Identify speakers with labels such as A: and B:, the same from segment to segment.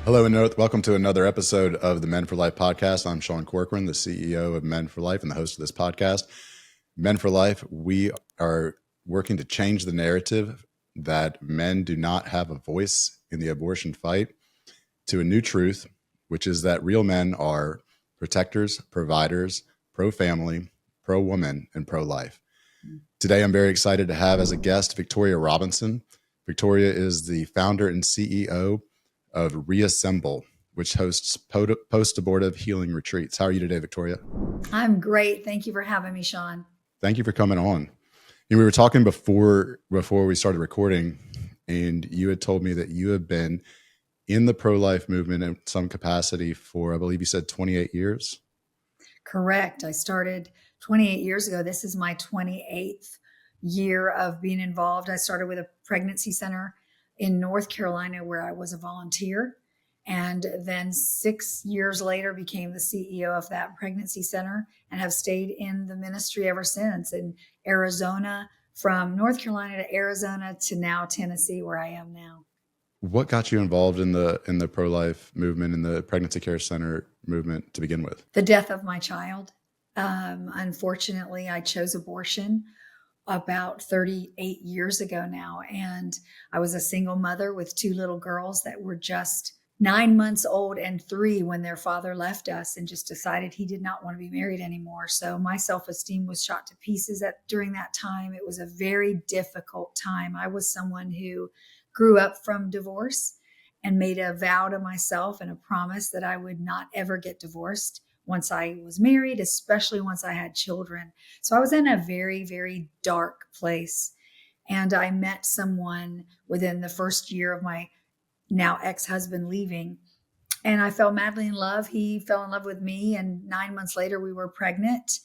A: Hello and welcome to another episode of the Men for Life podcast. I'm Sean Corcoran, the CEO of Men for Life and the host of this podcast. Men for Life, we are working to change the narrative that men do not have a voice in the abortion fight to a new truth, which is that real men are protectors, providers, pro-family, pro-woman, and pro-life. Today, I'm very excited to have as a guest Victoria Robinson. Victoria is the founder and CEO of Reassemble, which hosts post-abortive healing retreats. How are you today, Victoria?
B: I'm great. Thank you for having me, Sean.
A: Thank you for coming on. We were talking before we started recording, and you had told me that you have been in the pro-life movement in some capacity for, I believe you said 28 years?
B: Correct. I started 28 years ago. This is my 28th year of being involved. I started with a pregnancy center in North Carolina where I was a volunteer. And then 6 years later became the CEO of that pregnancy center and have stayed in the ministry ever since, in Arizona, from North Carolina to Arizona to now Tennessee, where I am now.
A: What got you involved in the pro-life movement and the pregnancy care center movement to begin with?
B: The death of my child. Unfortunately, I chose abortion about 38 years ago now. And I was a single mother with two little girls that were just 9 months old and 3 when their father left us and just decided he did not want to be married anymore. So my self-esteem was shot to pieces during that time. It was a very difficult time. I was someone who grew up from divorce and made a vow to myself and a promise that I would not ever get divorced once I was married, especially once I had children. So I was in a very, very dark place. And I met someone within the first year of my now ex-husband leaving, and I fell madly in love. He fell in love with me, and 9 months later we were pregnant.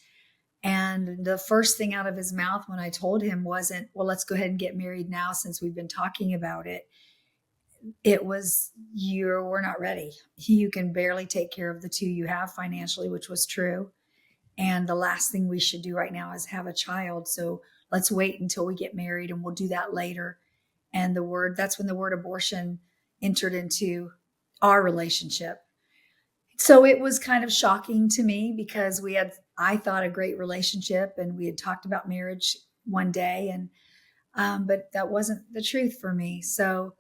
B: And the first thing out of his mouth when I told him wasn't, well, let's go ahead and get married now since we've been talking about it. It was, we're not ready. You can barely take care of the two you have financially, which was true. And the last thing we should do right now is have a child. So let's wait until we get married and we'll do that later. And that's when the word abortion entered into our relationship. So it was kind of shocking to me because I thought, a great relationship, and we had talked about marriage one day, and but that wasn't the truth for me. So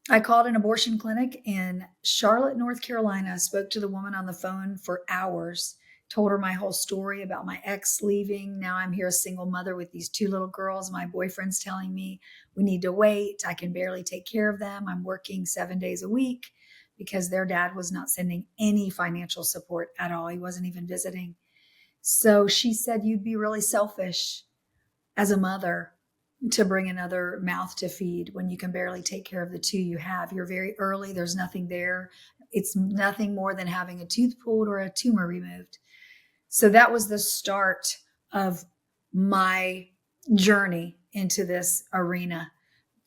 B: I called an abortion clinic in Charlotte, North Carolina, spoke to the woman on the phone for hours, told her my whole story about my ex leaving. Now I'm here, a single mother with these 2 little girls. My boyfriend's telling me we need to wait. I can barely take care of them. I'm working 7 days a week because their dad was not sending any financial support at all. He wasn't even visiting. So she said, you'd be really selfish as a mother to bring another mouth to feed when you can barely take care of the 2 you have. You're very early. There's nothing there. It's nothing more than having a tooth pulled or a tumor removed. So that was the start of my journey into this arena,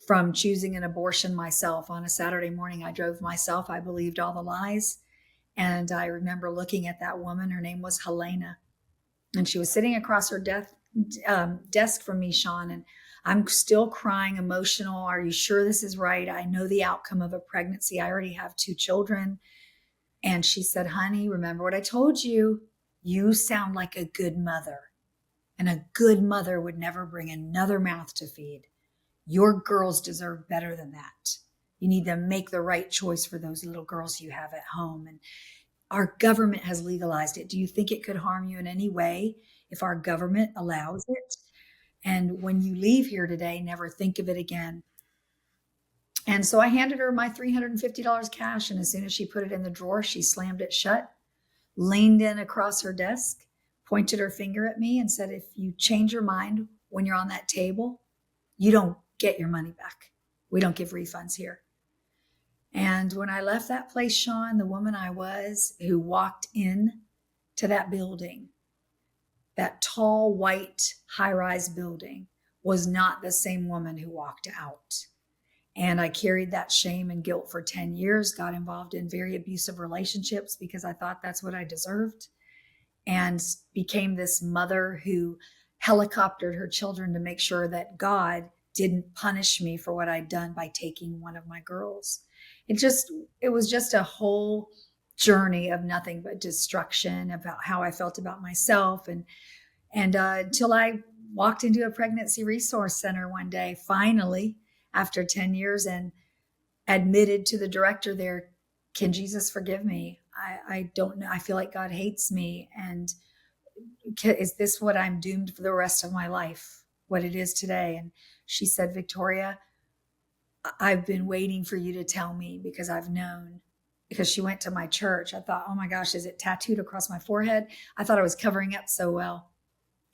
B: from choosing an abortion myself. On a Saturday morning, I drove myself. I believed all the lies. And I remember looking at that woman. Her name was Helena. And she was sitting across her desk from me, Sean. And I'm still crying, emotional. Are you sure this is right? I know the outcome of a pregnancy. I already have 2 children. And she said, honey, remember what I told you? You sound like a good mother. And a good mother would never bring another mouth to feed. Your girls deserve better than that. You need to make the right choice for those little girls you have at home. And our government has legalized it. Do you think it could harm you in any way if our government allows it? And when you leave here today, never think of it again. And so I handed her my $350 cash. And as soon as she put it in the drawer, she slammed it shut, leaned in across her desk, pointed her finger at me and said, if you change your mind when you're on that table, you don't get your money back. We don't give refunds here. And when I left that place, Sean, the woman I was who walked in to that building, that tall, white, high-rise building, was not the same woman who walked out. And I carried that shame and guilt for 10 years, got involved in very abusive relationships because I thought that's what I deserved, and became this mother who helicoptered her children to make sure that God didn't punish me for what I'd done by taking one of my girls. it was just a whole journey of nothing but destruction about how I felt about myself. And until I walked into a pregnancy resource center one day, finally, after 10 years, and admitted to the director there, can Jesus forgive me? I don't know. I feel like God hates me. And is this what I'm doomed for the rest of my life? What it is today? And she said, Victoria, I've been waiting for you to tell me because I've known. Because she went to my church. I thought, oh my gosh, is it tattooed across my forehead? I thought I was covering up so well.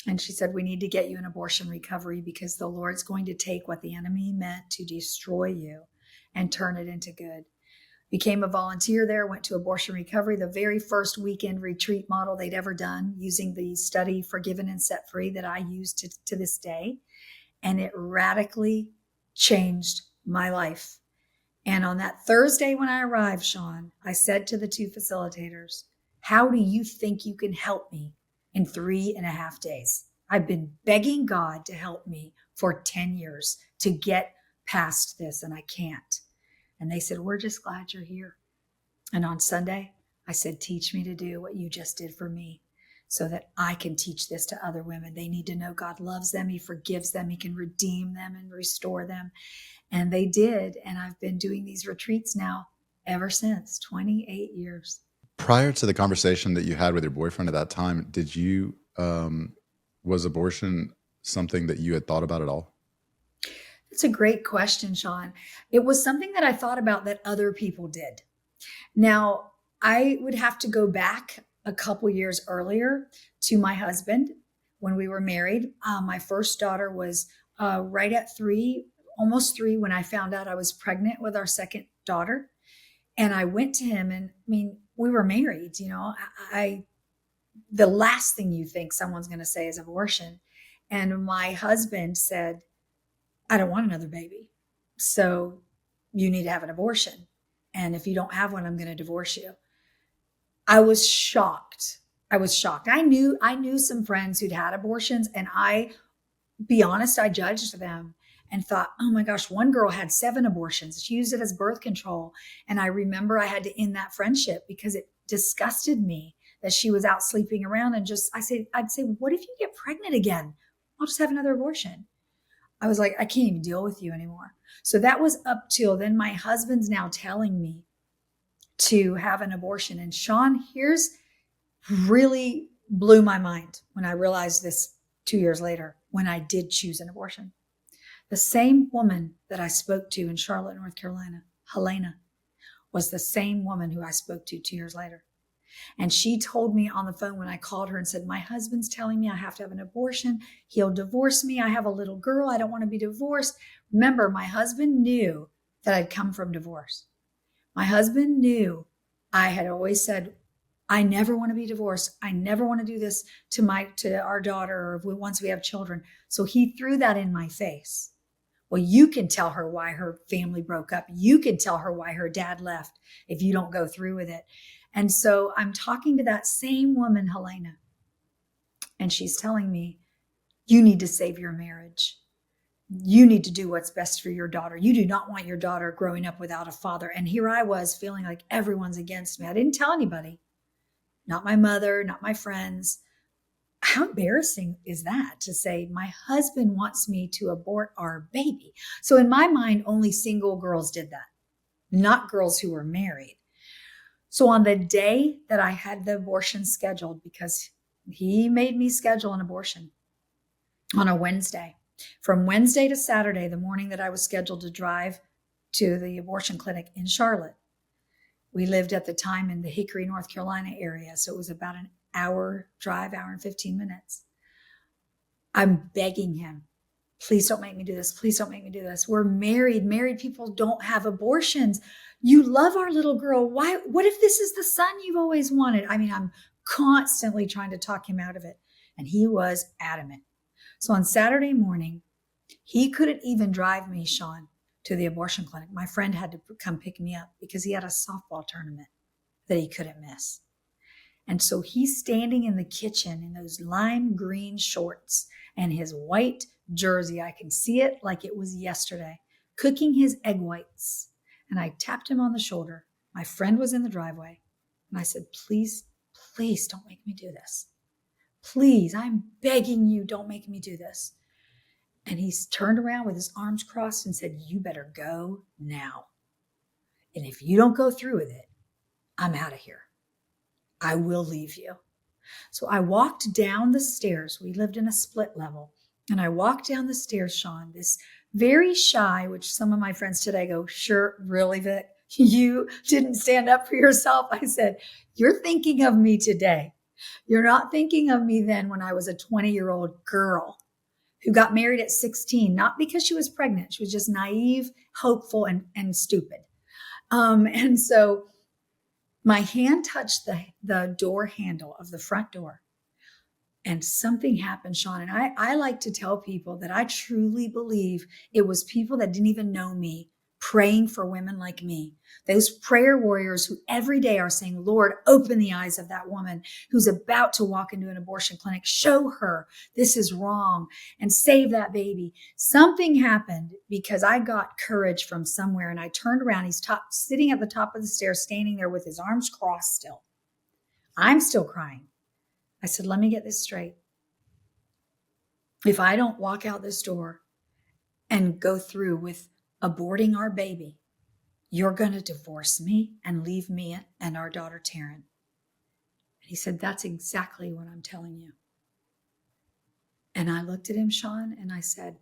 B: And she said, we need to get you in abortion recovery because the Lord's going to take what the enemy meant to destroy you and turn it into good. Became a volunteer there, went to abortion recovery, the very first weekend retreat model they'd ever done, using the study Forgiven and Set Free that I use to this day. And it radically changed my life. And on that Thursday when I arrived, Sean, I said to the two facilitators, how do you think you can help me in 3.5 days? I've been begging God to help me for 10 years to get past this, and I can't. And they said, we're just glad you're here. And on Sunday, I said, teach me to do what you just did for me so that I can teach this to other women. They need to know God loves them. He forgives them. He can redeem them and restore them. And they did. And I've been doing these retreats now ever since, 28 years.
A: Prior to the conversation that you had with your boyfriend at that time, did you, was abortion something that you had thought about at all?
B: It's a great question, Sean. It was something that I thought about that other people did. Now, I would have to go back a couple years earlier to my husband when we were married. My first daughter was right at 3, almost 3, when I found out I was pregnant with our second daughter. And I went to him, and I mean, we were married, you know, the last thing you think someone's going to say is abortion. And my husband said, I don't want another baby. So you need to have an abortion. And if you don't have one, I'm going to divorce you. I was shocked. I knew some friends who'd had abortions, and be honest, I judged them and thought, oh my gosh, one girl had 7 abortions. She used it as birth control. And I remember I had to end that friendship because it disgusted me that she was out sleeping around. And I'd say, what if you get pregnant again? I'll just have another abortion. I was like, I can't even deal with you anymore. So that was up till then. My husband's now telling me to have an abortion. And Sean, here's really blew my mind when I realized this 2 years later, when I did choose an abortion. The same woman that I spoke to in Charlotte, North Carolina, Helena, was the same woman who I spoke to 2 years later. And she told me on the phone when I called her and said, my husband's telling me I have to have an abortion. He'll divorce me. I have a little girl. I don't want to be divorced. Remember, my husband knew that I'd come from divorce. My husband knew I had always said, I never want to be divorced. I never want to do this to our daughter or once we have children. So he threw that in my face. Well, you can tell her why her family broke up. You can tell her why her dad left if you don't go through with it. And so I'm talking to that same woman, Helena, and she's telling me, you need to save your marriage. You need to do what's best for your daughter. You do not want your daughter growing up without a father. And here I was feeling like everyone's against me. I didn't tell anybody, not my mother, not my friends. How embarrassing is that to say my husband wants me to abort our baby? So in my mind, only single girls did that, not girls who were married. So on the day that I had the abortion scheduled, because he made me schedule an abortion on a Wednesday, from Wednesday to Saturday, the morning that I was scheduled to drive to the abortion clinic in Charlotte. We lived at the time in the Hickory, North Carolina area. So it was about an hour drive, hour and 15 minutes. I'm begging him, please don't make me do this. Please don't make me do this. We're married. Married people don't have abortions. You love our little girl. Why? What if this is the son you've always wanted? I mean, I'm constantly trying to talk him out of it. And he was adamant. So on Saturday morning, he couldn't even drive me, Sean, to the abortion clinic. My friend had to come pick me up because he had a softball tournament that he couldn't miss. And so he's standing in the kitchen in those lime green shorts and his white jersey. I can see it like it was yesterday, cooking his egg whites. and I tapped him on the shoulder. My friend was in the driveway. And I said, please, please don't make me do this. Please, I'm begging you, don't make me do this. And he turned around with his arms crossed and said, you better go now. And if you don't go through with it, I'm out of here. I will leave you. So I walked down the stairs. We lived in a split level. And I walked down the stairs, Sean, this very shy, which some of my friends today go, sure, really, Vic, you didn't stand up for yourself. I said, you're thinking of me today. You're not thinking of me then when I was a 20-year-old girl who got married at 16, not because she was pregnant. She was just naive, hopeful, and stupid. And so my hand touched the door handle of the front door. And something happened, Sean. And I like to tell people that I truly believe it was people that didn't even know me praying for women like me. Those prayer warriors who every day are saying, Lord, open the eyes of that woman who's about to walk into an abortion clinic. Show her this is wrong and save that baby. Something happened because I got courage from somewhere and I turned around. He's sitting at the top of the stairs, standing there with his arms crossed still. I'm still crying. I said, let me get this straight. If I don't walk out this door and go through with aborting our baby, you're going to divorce me and leave me and our daughter, Taryn. And he said, that's exactly what I'm telling you. And I looked at him, Sean, and I said,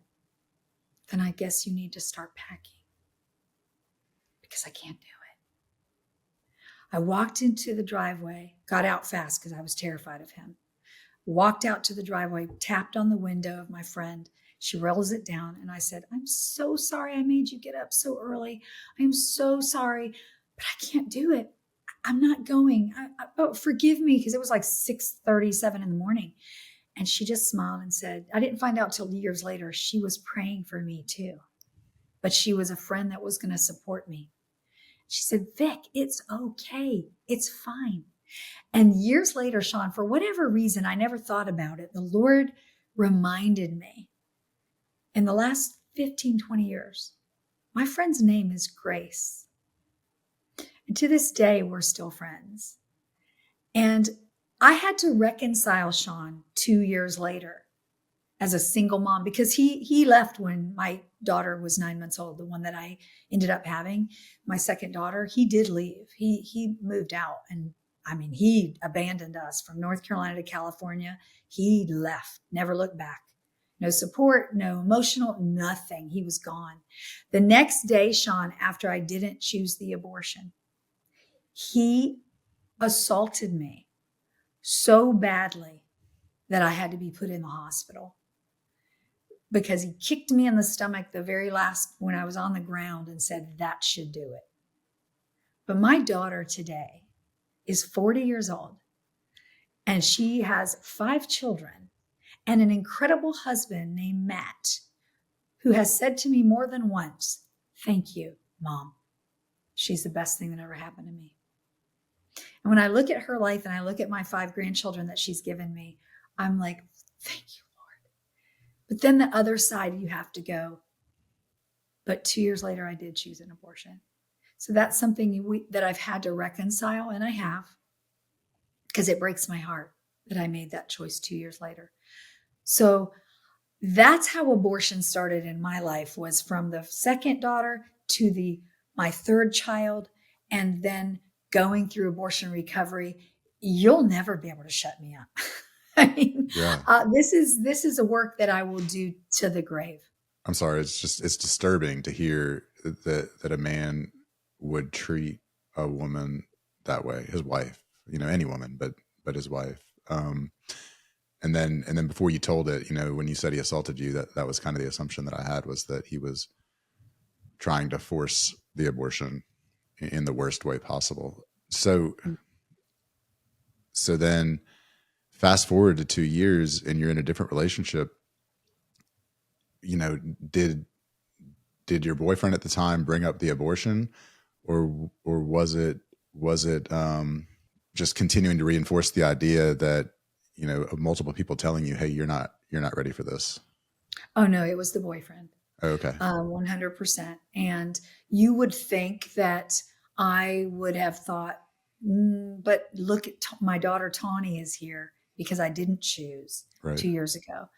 B: then I guess you need to start packing because I can't do it. I walked into the driveway, got out fast because I was terrified of him. Walked out to the driveway, tapped on the window of my friend. She rolls it down and I said, I'm so sorry I made you get up so early. I'm so sorry, but I can't do it. I'm not going. Forgive me, because it was like 6:37 in the morning. And she just smiled and said, I didn't find out till years later, she was praying for me too. But she was a friend that was going to support me. She said, Vic, it's okay. It's fine. And years later, Sean, for whatever reason, I never thought about it. The Lord reminded me in the last 15, 20 years, my friend's name is Grace. And to this day, we're still friends. And I had to reconcile Sean 2 years later as a single mom, because he left when my daughter was 9 months old, the one that I ended up having, my second daughter. He did leave. He moved out, and I mean, he abandoned us from North Carolina to California. He left, never looked back. No support, no emotional, nothing. He was gone. The next day, Sean, after I didn't choose the abortion, he assaulted me so badly that I had to be put in the hospital because he kicked me in the stomach the very last when I was on the ground and said that should do it. But my daughter today is 40 years old and she has 5 children and an incredible husband named Matt, who has said to me more than once, thank you, Mom. She's the best thing that ever happened to me. And when I look at her life and I look at my 5 grandchildren that she's given me, I'm like, thank you, Lord. But then the other side, you have to go. But 2 years later, I did choose an abortion. So that's something that I've had to reconcile, and I have, because it breaks my heart that I made that choice 2 years later. So that's how abortion started in my life, was from the second daughter to my third child, and then going through abortion recovery. You'll never be able to shut me up. I mean, this is a work that I will do to the grave.
A: I'm sorry. It's disturbing to hear that a man would treat a woman that way, his wife, any woman, but his wife. And then before you told it, when you said he assaulted you, that was kind of the assumption that I had, was that he was trying to force the abortion in the worst way possible. So then fast forward to 2 years and you're in a different relationship. Did your boyfriend at the time bring up the abortion, or was it just continuing to reinforce the idea that, of multiple people telling you, hey, you're not ready for this?
B: Oh no, it was the boyfriend.
A: Okay.
B: 100%. And you would think that I would have thought, but look at my daughter Tawny is here because I didn't choose
A: Right.
B: 2 years ago.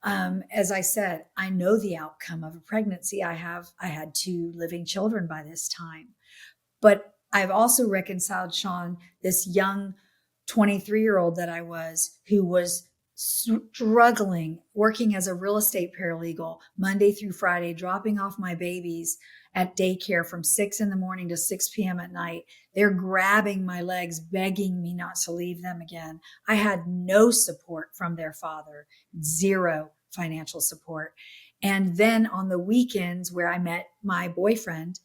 B: As I said, I know the outcome of a pregnancy. I had two living children by this time, but I've also reconciled, Sean, this young 23-year-old that I was, who was struggling, working as a real estate paralegal Monday through Friday, dropping off my babies at daycare from 6 in the morning to 6 p.m. at night. They're grabbing my legs, begging me not to leave them again. I had no support from their father, zero financial support. And then on the weekends where I met my boyfriend,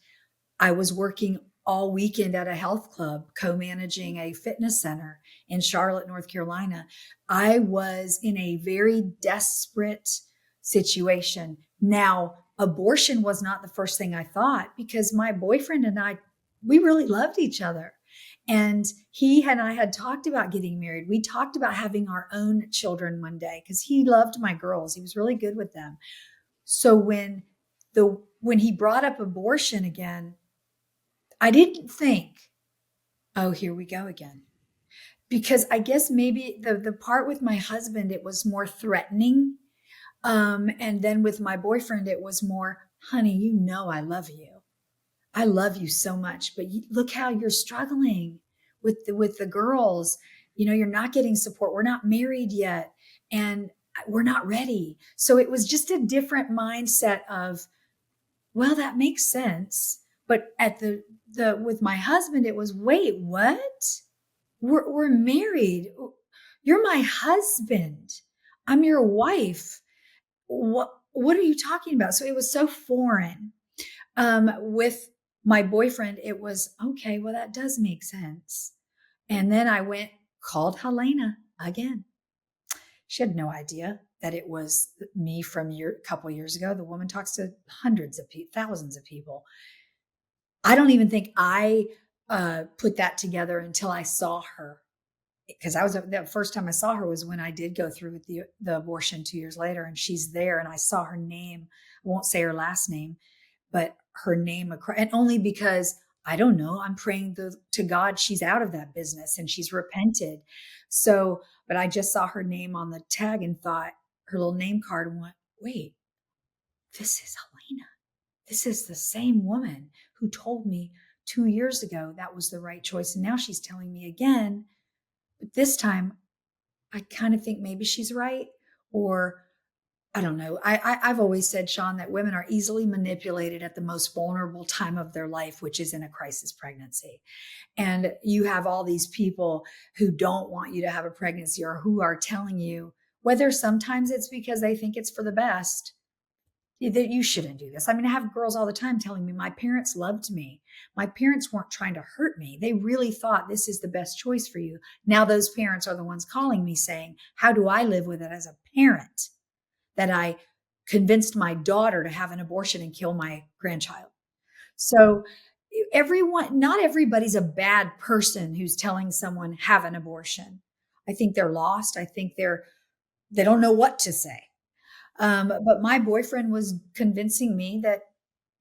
B: I was working all weekend at a health club, co-managing a fitness center in Charlotte, North Carolina. I was in a very desperate situation. Now, abortion was not the first thing I thought because my boyfriend and I, we really loved each other. And he and I had talked about getting married. We talked about having our own children one day because he loved my girls. He was really good with them. So when he brought up abortion again, I didn't think, oh, here we go again. Because I guess maybe the part with my husband, it was more threatening. And then with my boyfriend, it was more, honey, you know, I love you. I love you so much, but look how you're struggling with the girls. You know, you're not getting support. We're not married yet and we're not ready. So it was just a different mindset of, well, that makes sense. But at the with my husband, it was, wait, what? We're married. You're my husband. I'm your wife. What are you talking about? So it was so foreign. With my boyfriend, it was, okay, well, that does make sense. And then I called Helena again. She had no idea that it was me from a couple years ago. The woman talks to hundreds of people, thousands of people. I don't even think I put that together until I saw her, because the first time I saw her was when I did go through with the abortion 2 years later, and she's there, and I saw her name. I won't say her last name, but her name, and only because I don't know. I'm praying to God she's out of that business and she's repented. So, but I just saw her name on the tag and thought, her little name card, and went, wait, this is Helena. This is the same woman who told me 2 years ago that was the right choice. And now she's telling me again, but this time I kind of think maybe she's right, or I don't know. I've always said, Sean, that women are easily manipulated at the most vulnerable time of their life, which is in a crisis pregnancy. And you have all these people who don't want you to have a pregnancy, or who are telling you, whether sometimes it's because they think it's for the best, that you shouldn't do this. I mean, I have girls all the time telling me, my parents loved me. My parents weren't trying to hurt me. They really thought this is the best choice for you. Now those parents are the ones calling me saying, how do I live with it as a parent that I convinced my daughter to have an abortion and kill my grandchild? So not everybody's a bad person who's telling someone have an abortion. I think they're lost. I think they don't know what to say. But my boyfriend was convincing me that,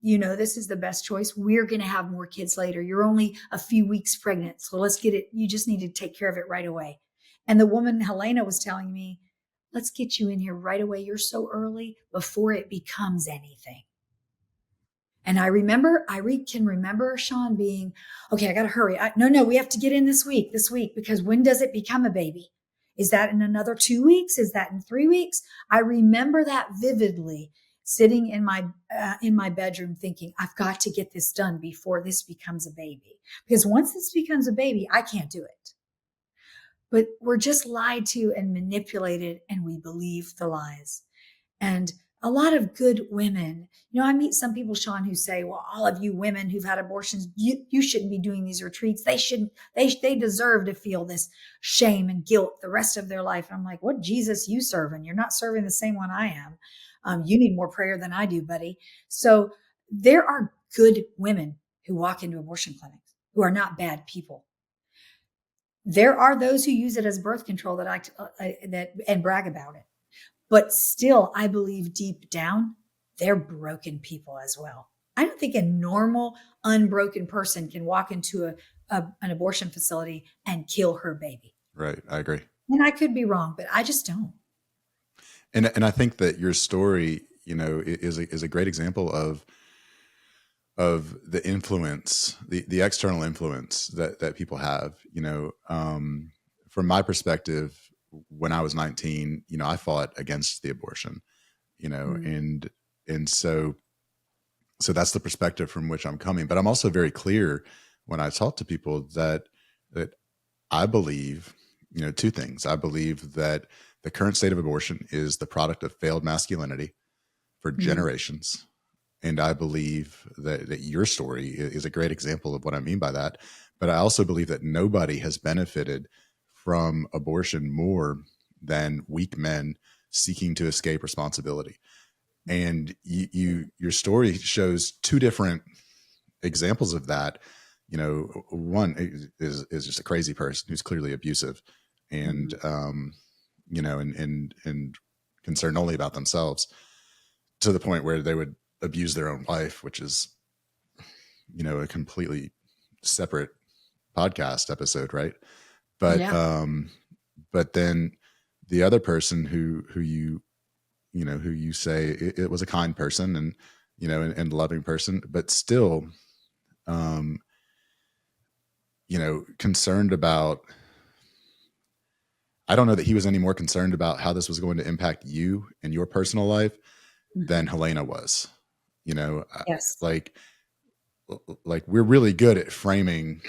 B: this is the best choice. We're going to have more kids later. You're only a few weeks pregnant. So let's get it. You just need to take care of it right away. And the woman, Helena, was telling me, let's get you in here right away. You're so early before it becomes anything. And I can remember Sean being, okay, I got to hurry. No, we have to get in this week, because when does it become a baby? Is that in another 2 weeks? Is that in 3 weeks? I remember that vividly, sitting in my bedroom thinking, I've got to get this done before this becomes a baby. Because once this becomes a baby, I can't do it. But we're just lied to and manipulated, and we believe the lies. And a lot of good women, I meet some people, Sean, who say, well, all of you women who've had abortions, you shouldn't be doing these retreats. They deserve to feel this shame and guilt the rest of their life. And I'm like, what Jesus you serving? You're not serving the same one I am. You need more prayer than I do, buddy. So there are good women who walk into abortion clinics who are not bad people. There are those who use it as birth control and brag about it. But still, I believe deep down, they're broken people as well. I don't think a normal, unbroken person can walk into an abortion facility and kill her baby.
A: Right. I agree.
B: And I could be wrong, but I just don't.
A: And I think that your story, is a great example of the influence, the external influence that people have. From my perspective, when I was 19, I fought against the abortion,
B: Mm.
A: and so that's the perspective from which I'm coming. But I'm also very clear when I talk to people that I believe, two things. I believe that the current state of abortion is the product of failed masculinity for
B: Mm.
A: generations. And I believe that your story is a great example of what I mean by that. But I also believe that nobody has benefited from abortion more than weak men seeking to escape responsibility. And your story shows two different examples of that. One is just a crazy person who's clearly abusive, and
B: Mhm.
A: and concerned only about themselves, to the point where they would abuse their own wife, which is, a completely separate podcast episode, right? But
B: Yeah.
A: but then the other person who you say it was a kind person, and and loving person, but still, um, concerned about, I don't know that he was any more concerned about how this was going to impact you and your personal life than
B: Mhm.
A: Helena was. You know, I-
B: Yes.
A: like like we're really good at framing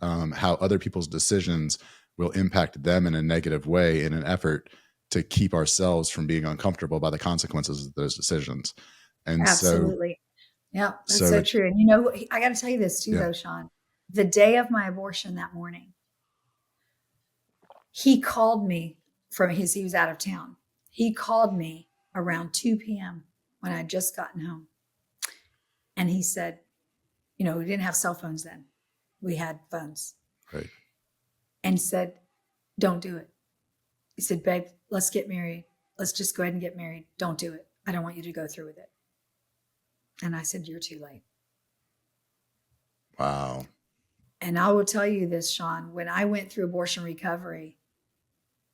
A: how other people's decisions will impact them in a negative way in an effort to keep ourselves from being uncomfortable by the consequences of those decisions. And
B: Absolutely. Yeah, that's
A: so
B: so
A: it,
B: true. And I got to tell you this too,
A: yeah,
B: though, Sean. The day of my abortion that morning, he called me he was out of town. He called me around 2 p.m. when I had just gotten home. And he said, we didn't have cell phones then. We had phones.
A: right.
B: And said, don't do it. He said, babe, let's get married. Let's just go ahead and get married. Don't do it. I don't want you to go through with it. And I said, you're too late.
A: Wow.
B: And I will tell you this, Sean, when I went through abortion recovery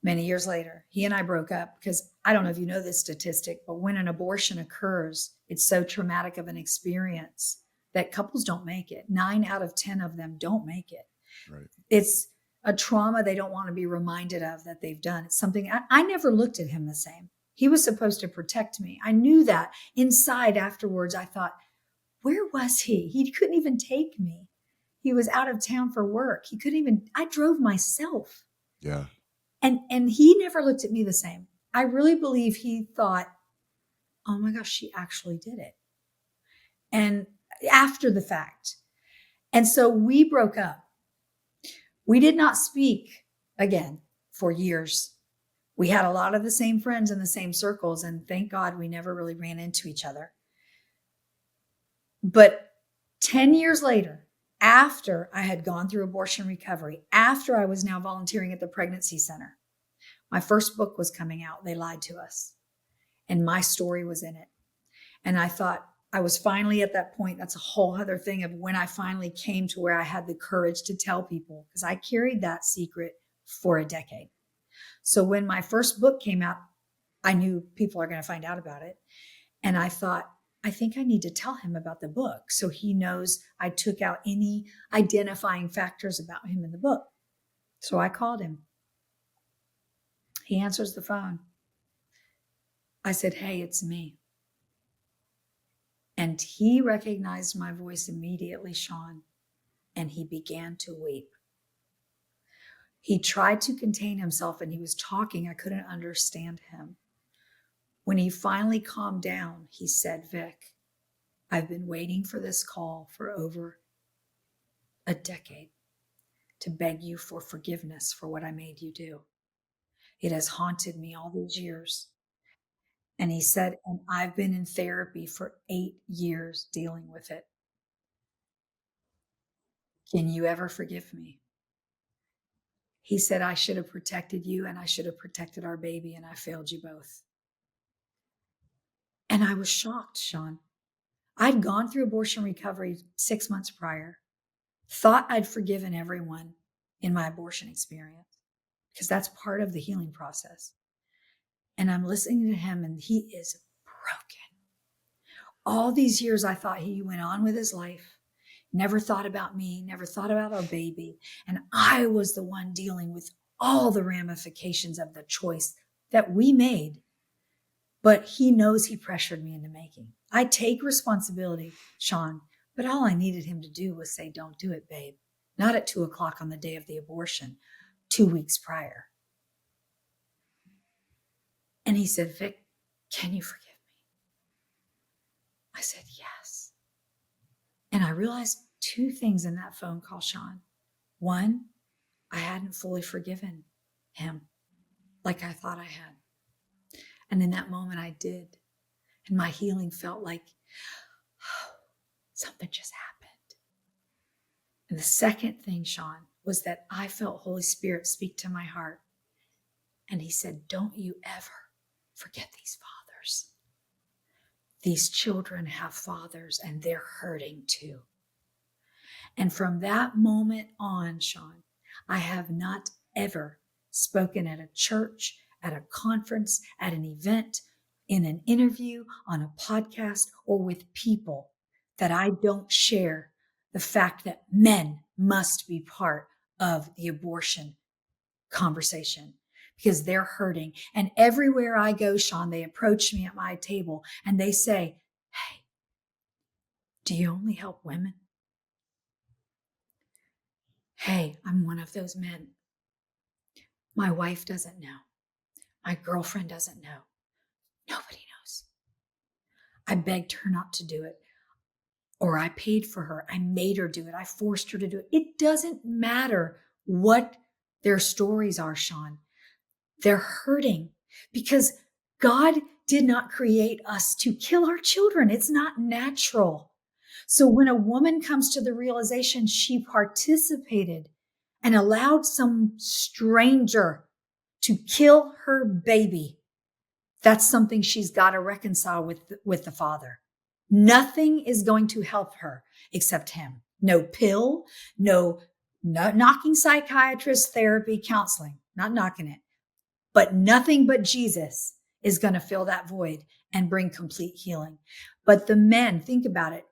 B: many years later, he and I broke up because I don't know if you know this statistic, but when an abortion occurs, it's so traumatic of an experience that couples don't make it. 9 out of 10 of them don't make it.
A: Right.
B: It's a trauma they don't want to be reminded of that they've done. It's something I never looked at him the same. He was supposed to protect me. I knew that inside afterwards. I thought, where was he? He couldn't even take me. He was out of town for work. He couldn't even, I drove myself.
A: Yeah.
B: And he never looked at me the same. I really believe he thought, oh my gosh, she actually did it. And after the fact. And so we broke up. We did not speak again for years. We had a lot of the same friends in the same circles, and thank God we never really ran into each other. But 10 years later, after I had gone through abortion recovery, after I was now volunteering at the pregnancy center, my first book was coming out. They lied to us, and my story was in it. And I thought I was finally at that point. That's a whole other thing of when I finally came to where I had the courage to tell people, because I carried that secret for a decade. So when my first book came out, I knew people are going to find out about it. And I thought, I think I need to tell him about the book so he knows I took out any identifying factors about him in the book. So I called him. He answers the phone. I said, hey, it's me. And he recognized my voice immediately, Sean, and he began to weep. He tried to contain himself and he was talking. I couldn't understand him. When he finally calmed down, he said, Vic, I've been waiting for this call for over a decade to beg you for forgiveness for what I made you do. It has haunted me all these years. And he said, and I've been in therapy for 8 years dealing with it. Can you ever forgive me? He said, I should have protected you and I should have protected our baby, and I failed you both. And I was shocked, Sean. I'd gone through abortion recovery 6 months prior, thought I'd forgiven everyone in my abortion experience because that's part of the healing process. And I'm listening to him and he is broken. All these years, I thought he went on with his life, never thought about me, never thought about our baby. And I was the one dealing with all the ramifications of the choice that we made. But he knows he pressured me into making. I take responsibility, Sean, but all I needed him to do was say, don't do it, babe. Not at 2:00 on the day of the abortion, 2 weeks prior. And he said, Vic, can you forgive me? I said, yes. And I realized 2 things in that phone call, Sean. One, I hadn't fully forgiven him like I thought I had. And in that moment I did. And my healing felt like, oh, something just happened. And the second thing, Sean, was that I felt Holy Spirit speak to my heart. And he said, don't you ever forget these fathers. These children have fathers and they're hurting too. And from that moment on, Sean, I have not ever spoken at a church, at a conference, at an event, in an interview, on a podcast, or with people that I don't share the fact that men must be part of the abortion conversation because they're hurting. And everywhere I go, Sean, they approach me at my table and they say, hey, do you only help women? Hey, I'm one of those men. My wife doesn't know. My girlfriend doesn't know. Nobody knows. I begged her not to do it. Or I paid for her. I made her do it. I forced her to do it. It doesn't matter what their stories are, Sean. They're hurting because God did not create us to kill our children. It's not natural. So when a woman comes to the realization she participated and allowed some stranger to kill her baby, that's something she's got to reconcile with the Father. Nothing is going to help her except him. No pill, no knocking psychiatrist, therapy, counseling, not knocking it. But nothing but Jesus is going to fill that void and bring complete healing. But the men, think about it.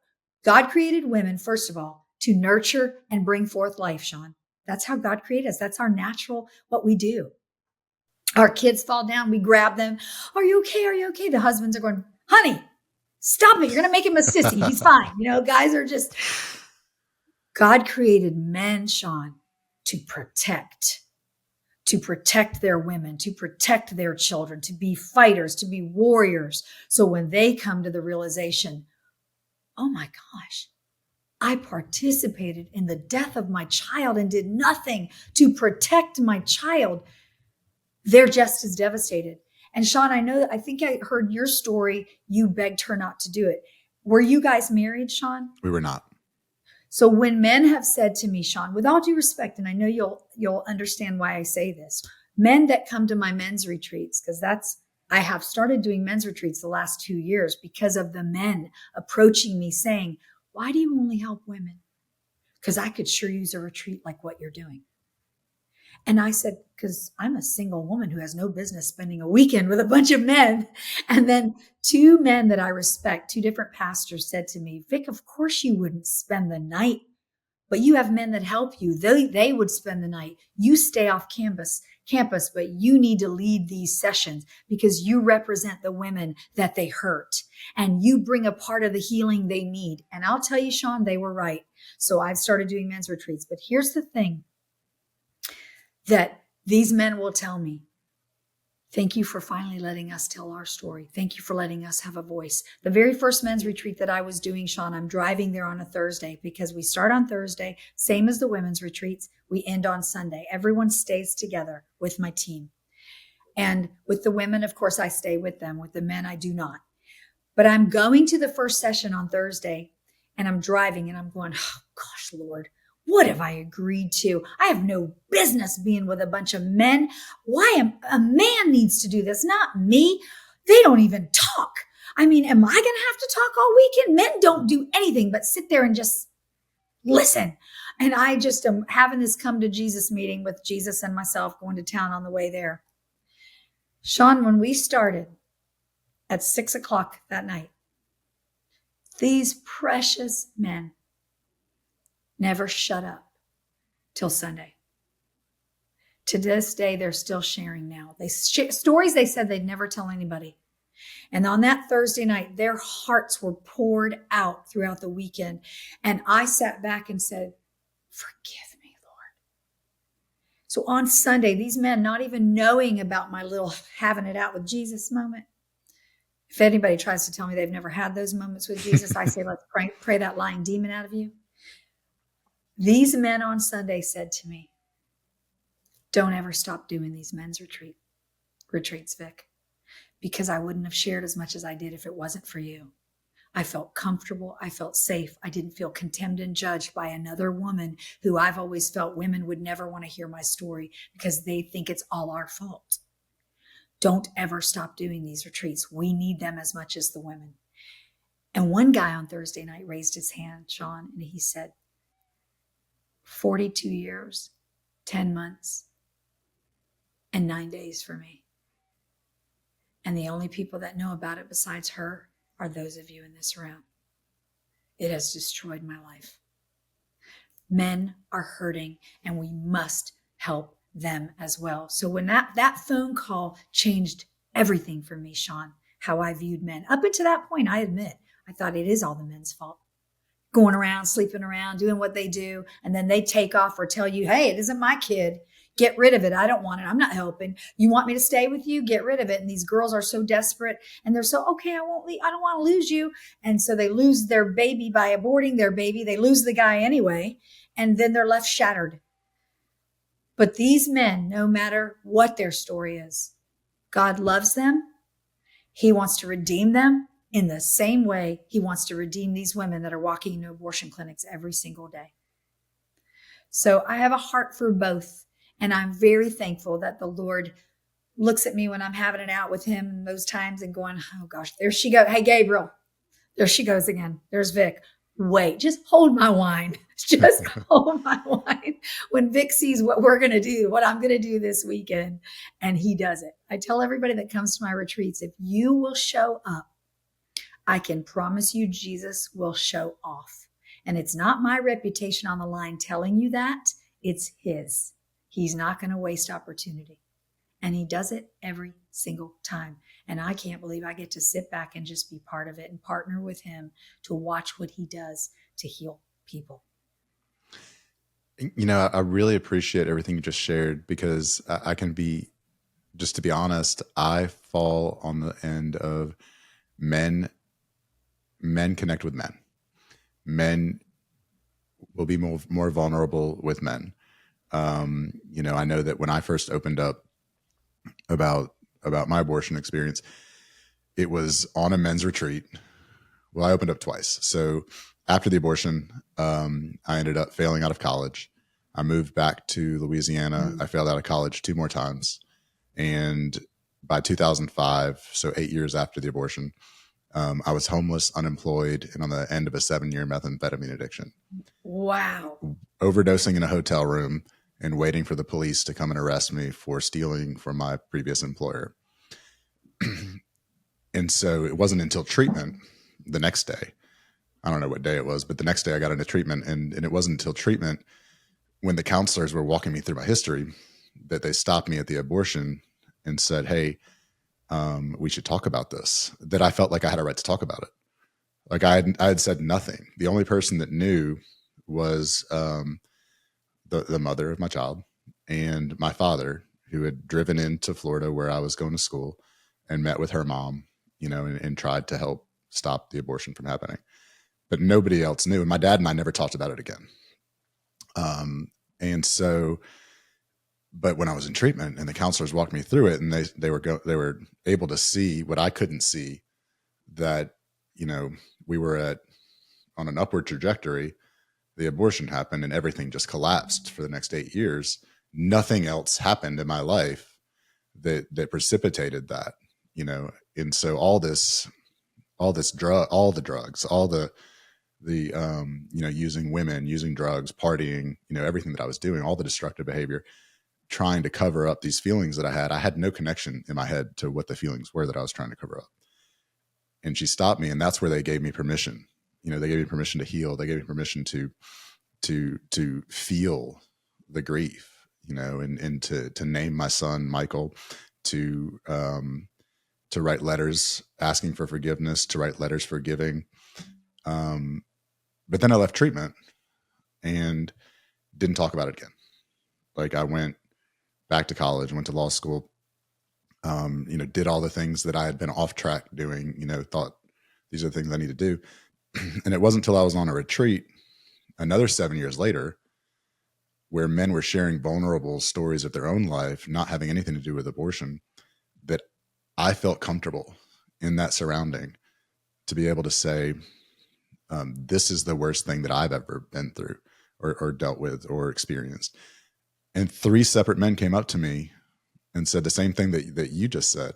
B: God created women, first of all, to nurture and bring forth life, Sean. That's how God created us. That's our natural, what we do. Our kids fall down, we grab them. Are you okay? Are you okay? The husbands are going, honey, stop it. You're going to make him a sissy. He's fine. Guys are just, God created men, Sean, to protect their women, to protect their children, to be fighters, to be warriors. So when they come to the realization, oh my gosh, I participated in the death of my child and did nothing to protect my child, they're just as devastated. And Sean, I think I heard your story. You begged her not to do it. Were you guys married, Sean?
A: We were not.
B: So when men have said to me, Sean, with all due respect, and I know you'll understand why I say this, men that come to my men's retreats, because I have started doing men's retreats the last 2 years because of the men approaching me saying, why do you only help women? Because I could sure use a retreat like what you're doing. And I said, because I'm a single woman who has no business spending a weekend with a bunch of men. And then 2 men that I respect, 2 different pastors said to me, Vic, of course you wouldn't spend the night, but you have men that help you. They would spend the night. You stay off campus, but you need to lead these sessions because you represent the women that they hurt and you bring a part of the healing they need. And I'll tell you, Sean, they were right. So I've started doing men's retreats. But here's the thing that these men will tell me. Thank you for finally letting us tell our story. Thank you for letting us have a voice. The very first men's retreat that I was doing, Sean, I'm driving there on a Thursday because we start on Thursday, same as the women's retreats. We end on Sunday. Everyone stays together with my team. And with the women, of course, I stay with them. With the men, I do not. But I'm going to the first session on Thursday and I'm driving and I'm going, oh gosh, Lord, what have I agreed to? I have no business being with a bunch of men. A man needs to do this, not me. They don't even talk. I mean, am I going to have to talk all weekend? Men don't do anything but sit there and just listen. And I just am having this come to Jesus meeting with Jesus and myself going to town on the way there. Sean, when we started at 6:00 that night, these precious men never shut up till Sunday. To this day, they're still sharing now. Stories they said they'd never tell anybody. And on that Thursday night, their hearts were poured out throughout the weekend. And I sat back and said, forgive me, Lord. So on Sunday, these men, not even knowing about my little having it out with Jesus moment. If anybody tries to tell me they've never had those moments with Jesus, I say, let's pray that lying demon out of you. These men on Sunday said to me, don't ever stop doing these men's retreats, Vic, because I wouldn't have shared as much as I did if it wasn't for you. I felt comfortable. I felt safe. I didn't feel condemned and judged by another woman who I've always felt women would never want to hear my story because they think it's all our fault. Don't ever stop doing these retreats. We need them as much as the women. And one guy on Thursday night raised his hand, Sean, and he said, 42 years, 10 months, and 9 days for me. And the only people that know about it besides her are those of you in this room. It has destroyed my life. Men are hurting, and we must help them as well. So when that phone call changed everything for me, Sean, how I viewed men. Up until that point, I admit, I thought it is all the men's fault. Going around, sleeping around, doing what they do, and then they take off or tell you, hey, it isn't my kid. Get rid of it. I don't want it. I'm not helping. You want me to stay with you? Get rid of it. And these girls are so desperate and they're so, okay, I won't leave. I don't want to lose you. And so they lose their baby by aborting their baby. They lose the guy anyway. And then they're left shattered. But these men, no matter what their story is, God loves them. He wants to redeem them in the same way he wants to redeem these women that are walking into abortion clinics every single day. So I have a heart for both. And I'm very thankful that the Lord looks at me when I'm having it out with him those times and going, oh gosh, there she goes. Hey, Gabriel, there she goes again. There's Vic. Wait, just hold my wine. Just hold my wine. When Vic sees what we're going to do, what I'm going to do this weekend, and he does it. I tell everybody that comes to my retreats, if you will show up, I can promise you Jesus will show off. And it's not my reputation on the line telling you that. It's his. He's not going to waste opportunity. And he does it every single time. And I can't believe I get to sit back and just be part of it and partner with him to watch what he does to heal people.
A: You know, I really appreciate everything you just shared because I can be, just to be honest, I fall on the end of men connect with men. Men will be more vulnerable with men. You know, I know that when I first opened up about my abortion experience, it was on a men's retreat. Well, I opened up twice. So after the abortion, I ended up failing out of college. I moved back to Louisiana. I failed out of college 2 more times. And by 2005, so 8 years after the abortion, I was homeless, unemployed, and on the end of a 7-year methamphetamine addiction.
B: Wow.
A: Overdosing in a hotel room and waiting for the police to come and arrest me for stealing from my previous employer. And so it wasn't until treatment the next day, I don't know what day it was, but the next day I got into treatment, and it wasn't until treatment when the counselors were walking me through my history that they stopped me at the abortion and said, hey, we should talk about this, that I felt like I had a right to talk about it. Like I had said nothing. The only person that knew was the mother of my child and my father, who had driven into Florida where I was going to school and met with her mom, you know, and tried to help stop the abortion from happening. But nobody else knew. And my dad and I never talked about it again. And so, but when I was in treatment and the counselors walked me through it, and they were able to see what I couldn't see, that, you know, we were on an upward trajectory. The abortion happened and everything just collapsed for the next 8 years. Nothing else happened in my life that precipitated that, you know? And so all this all this all the drugs, all the using women, using drugs, partying, everything that I was doing, all the destructive behavior, trying to cover up these feelings that I had no connection in my head to what the feelings were that I was trying to cover up. And she stopped me, and that's where they gave me permission. They gave me permission to heal. They gave me permission to feel the grief, and to name my son Michael, to write letters asking for forgiveness, to write letters forgiving. But then I left treatment and didn't talk about it again. Like, I went back to college, went to law school, did all the things that I had been off track doing, thought these are the things I need to do. And it wasn't until I was on a retreat another 7 years later, where men were sharing vulnerable stories of their own life, not having anything to do with abortion, that I felt comfortable in that surrounding to be able to say, this is the worst thing that I've ever been through or dealt with or experienced. And 3 separate men came up to me and said the same thing that you just said.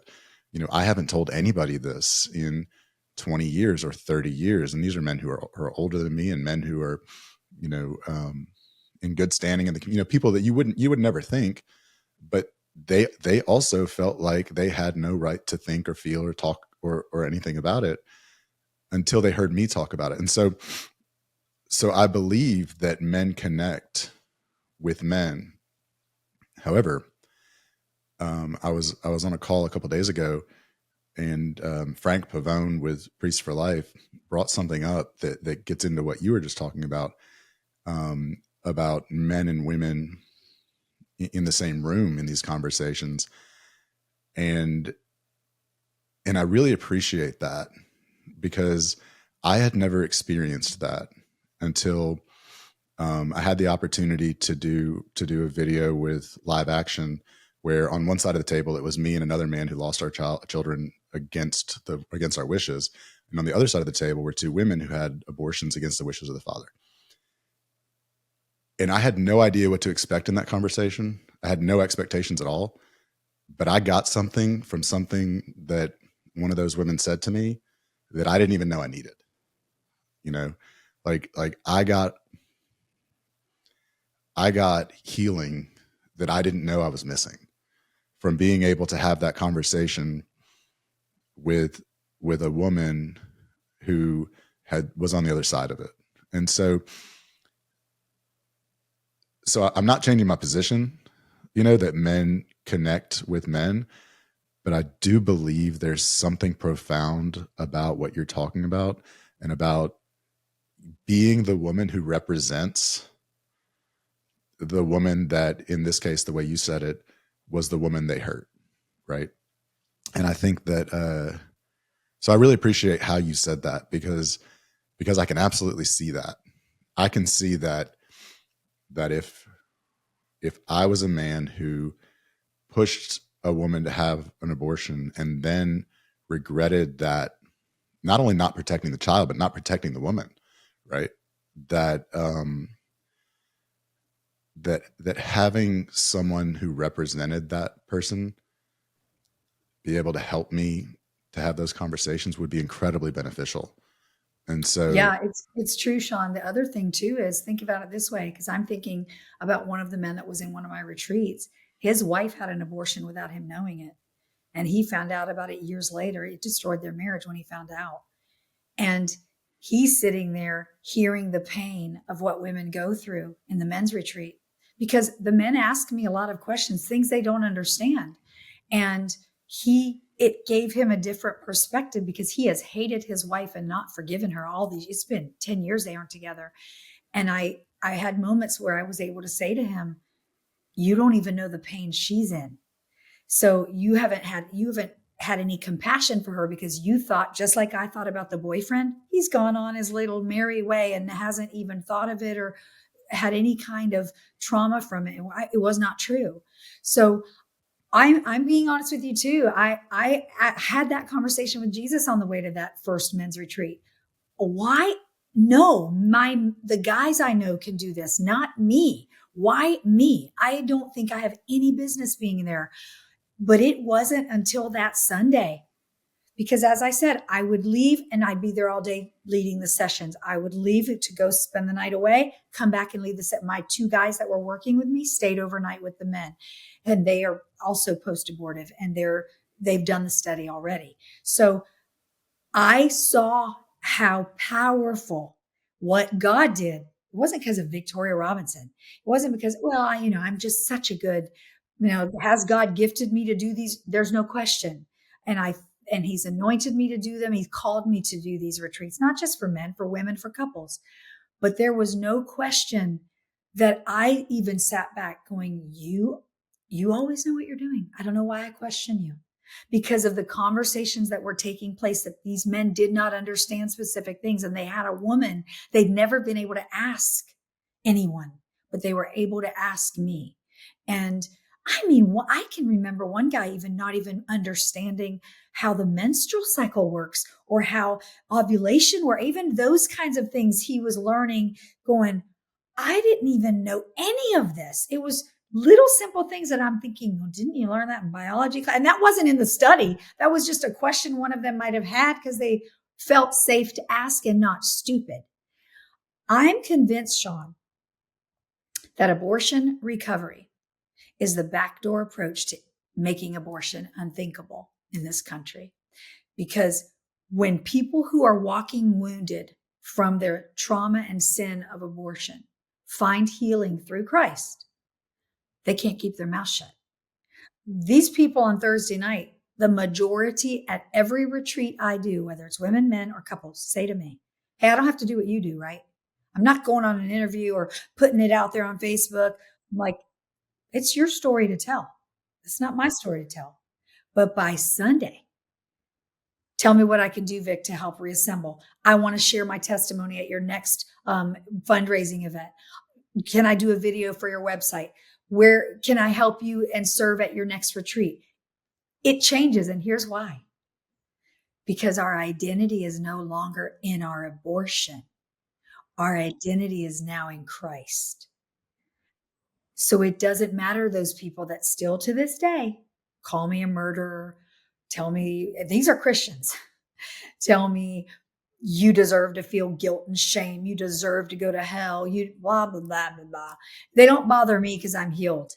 A: I haven't told anybody this in 20 years or 30 years. And these are men who are older than me, and men who are, in good standing in the, people that you would never think, but they also felt like they had no right to think or feel or talk or anything about it until they heard me talk about it. And so I believe that men connect with men. However, I was on a call a couple of days ago, and Frank Pavone with Priests for Life brought something up that gets into what you were just talking about men and women in the same room in these conversations. And I really appreciate that, because I had never experienced that until I had the opportunity to do a video with live action, where on one side of the table it was me and another man who lost our children against our wishes, and on the other side of the table were 2 women who had abortions against the wishes of the father. And I had no idea what to expect in that conversation. I had no expectations at all, but I got something from something that one of those women said to me that I didn't even know I needed. Like I got healing that I didn't know I was missing from being able to have that conversation with a woman who was on the other side of it. And so I'm not changing my position, that men connect with men, but I do believe there's something profound about what you're talking about, and about being the woman who represents the woman that, in this case, the way you said it, was the woman they hurt. Right. And I think that, so I really appreciate how you said that, because I can absolutely see that. I can see that if I was a man who pushed a woman to have an abortion and then regretted that, not only not protecting the child, but not protecting the woman, right? That having someone who represented that person be able to help me to have those conversations would be incredibly beneficial. And so,
B: yeah, it's true, Sean. The other thing too is, think about it this way, because I'm thinking about one of the men that was in one of my retreats. His wife had an abortion without him knowing it, and he found out about it years later. It destroyed their marriage when he found out. And he's sitting there hearing the pain of what women go through in the men's retreat, because the men ask me a lot of questions, things they don't understand. And it gave him a different perspective, because he has hated his wife and not forgiven her it's been 10 years they aren't together. And I had moments where I was able to say to him, you don't even know the pain she's in. So you haven't had any compassion for her, because you thought, just like I thought about the boyfriend, he's gone on his little merry way and hasn't even thought of it or had any kind of trauma from it. It was not true. So I'm being honest with you too. I had that conversation with Jesus on the way to that first men's retreat. Why? No, the guys I know can do this, not me. Why me? I don't think I have any business being there. But it wasn't until that Sunday, Because as I said, I would leave and I'd be there all day leading the sessions. I would leave to go spend the night away, come back and lead the set. My 2 guys that were working with me stayed overnight with the men, and they are also post-abortive, and they've done the study already. So I saw how powerful what God did. It wasn't because of Victoria Robinson. It wasn't because, well, I'm just such a good, has God gifted me to do these? There's no question. And he's anointed me to do them. He's called me to do these retreats, not just for men, for women, for couples. But there was no question that I even sat back going, you always know what you're doing. I don't know why I question you. Because of the conversations that were taking place, that these men did not understand specific things. And they had a woman they'd never been able to ask anyone, but they were able to ask me. And I can remember one guy even not even understanding how the menstrual cycle works or how ovulation, or even those kinds of things he was learning, going, I didn't even know any of this. It was little simple things that I'm thinking, well, didn't you learn that in biology? And that wasn't in the study. That was just a question one of them might have had because they felt safe to ask and not stupid. I'm convinced, Sean, that abortion recovery is the backdoor approach to making abortion unthinkable in this country. Because when people who are walking wounded from their trauma and sin of abortion find healing through Christ, they can't keep their mouth shut. These people on Thursday night, the majority at every retreat I do, whether it's women, men, or couples, say to me, hey, I don't have to do what you do, right? I'm not going on an interview or putting it out there on Facebook. I'm like, it's your story to tell. It's not my story to tell. But by Sunday, tell me what I can do, Vic, to help Reassemble. I want to share my testimony at your next fundraising event. Can I do a video for your website? Where can I help you and serve at your next retreat? It changes. And here's why. Because our identity is no longer in our abortion. Our identity is now in Christ. So it doesn't matter those people that still to this day call me a murderer, tell me, these are Christians, tell me you deserve to feel guilt and shame. You deserve to go to hell. You blah, blah, blah, blah, blah. They don't bother me because I'm healed.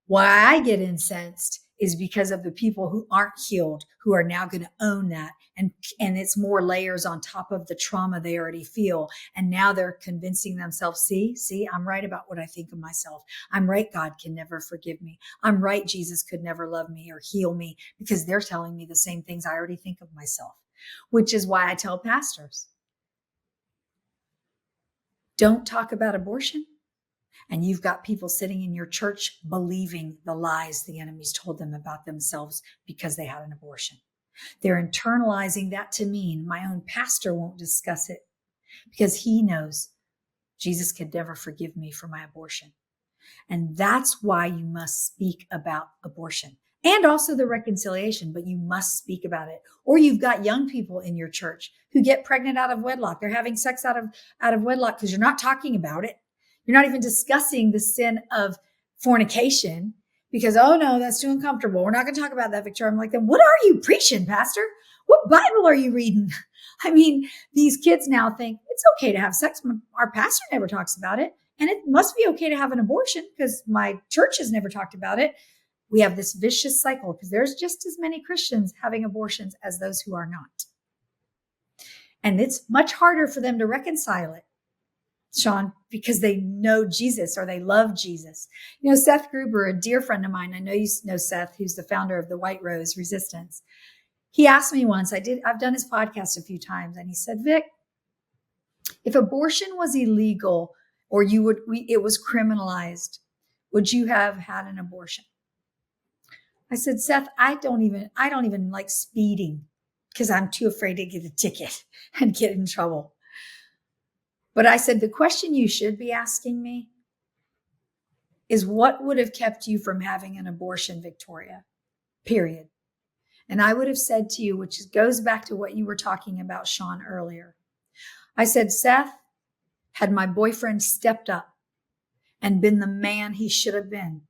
B: Why I get incensed is because of the people who aren't healed, who are now going to own that. And it's more layers on top of the trauma they already feel. And now they're convincing themselves, see, I'm right about what I think of myself. I'm right. God can never forgive me. I'm right. Jesus could never love me or heal me, because they're telling me the same things I already think of myself. Which is why I tell pastors, don't talk about abortion. And you've got people sitting in your church believing the lies the enemy's told them about themselves because they had an abortion. They're internalizing that to mean my own pastor won't discuss it because he knows Jesus could never forgive me for my abortion. And that's why you must speak about abortion. And also the reconciliation, but you must speak about it. Or you've got young people in your church who get pregnant out of wedlock. They're having sex out of wedlock because you're not talking about it. You're not even discussing the sin of fornication because, oh no, that's too uncomfortable. We're not going to talk about that, Victoria. I'm like, then what are you preaching, Pastor? What Bible are you reading? I mean, these kids now think it's okay to have sex. Our pastor never talks about it. And it must be okay to have an abortion because my church has never talked about it. We have this vicious cycle because there's just as many Christians having abortions as those who are not. And it's much harder for them to reconcile it, Sean, because they know Jesus or they love Jesus. You know, Seth Gruber, a dear friend of mine, I know you know Seth, who's the founder of the White Rose Resistance. He asked me once, I've done his podcast a few times, and he said, Vic, if abortion was illegal or it was criminalized, would you have had an abortion? I said, Seth, I don't even like speeding because I'm too afraid to get a ticket and get in trouble. But I said, the question you should be asking me is what would have kept you from having an abortion, Victoria? Period. And I would have said to you, which goes back to what you were talking about, Sean, earlier. I said, Seth, had my boyfriend stepped up and been the man he should have been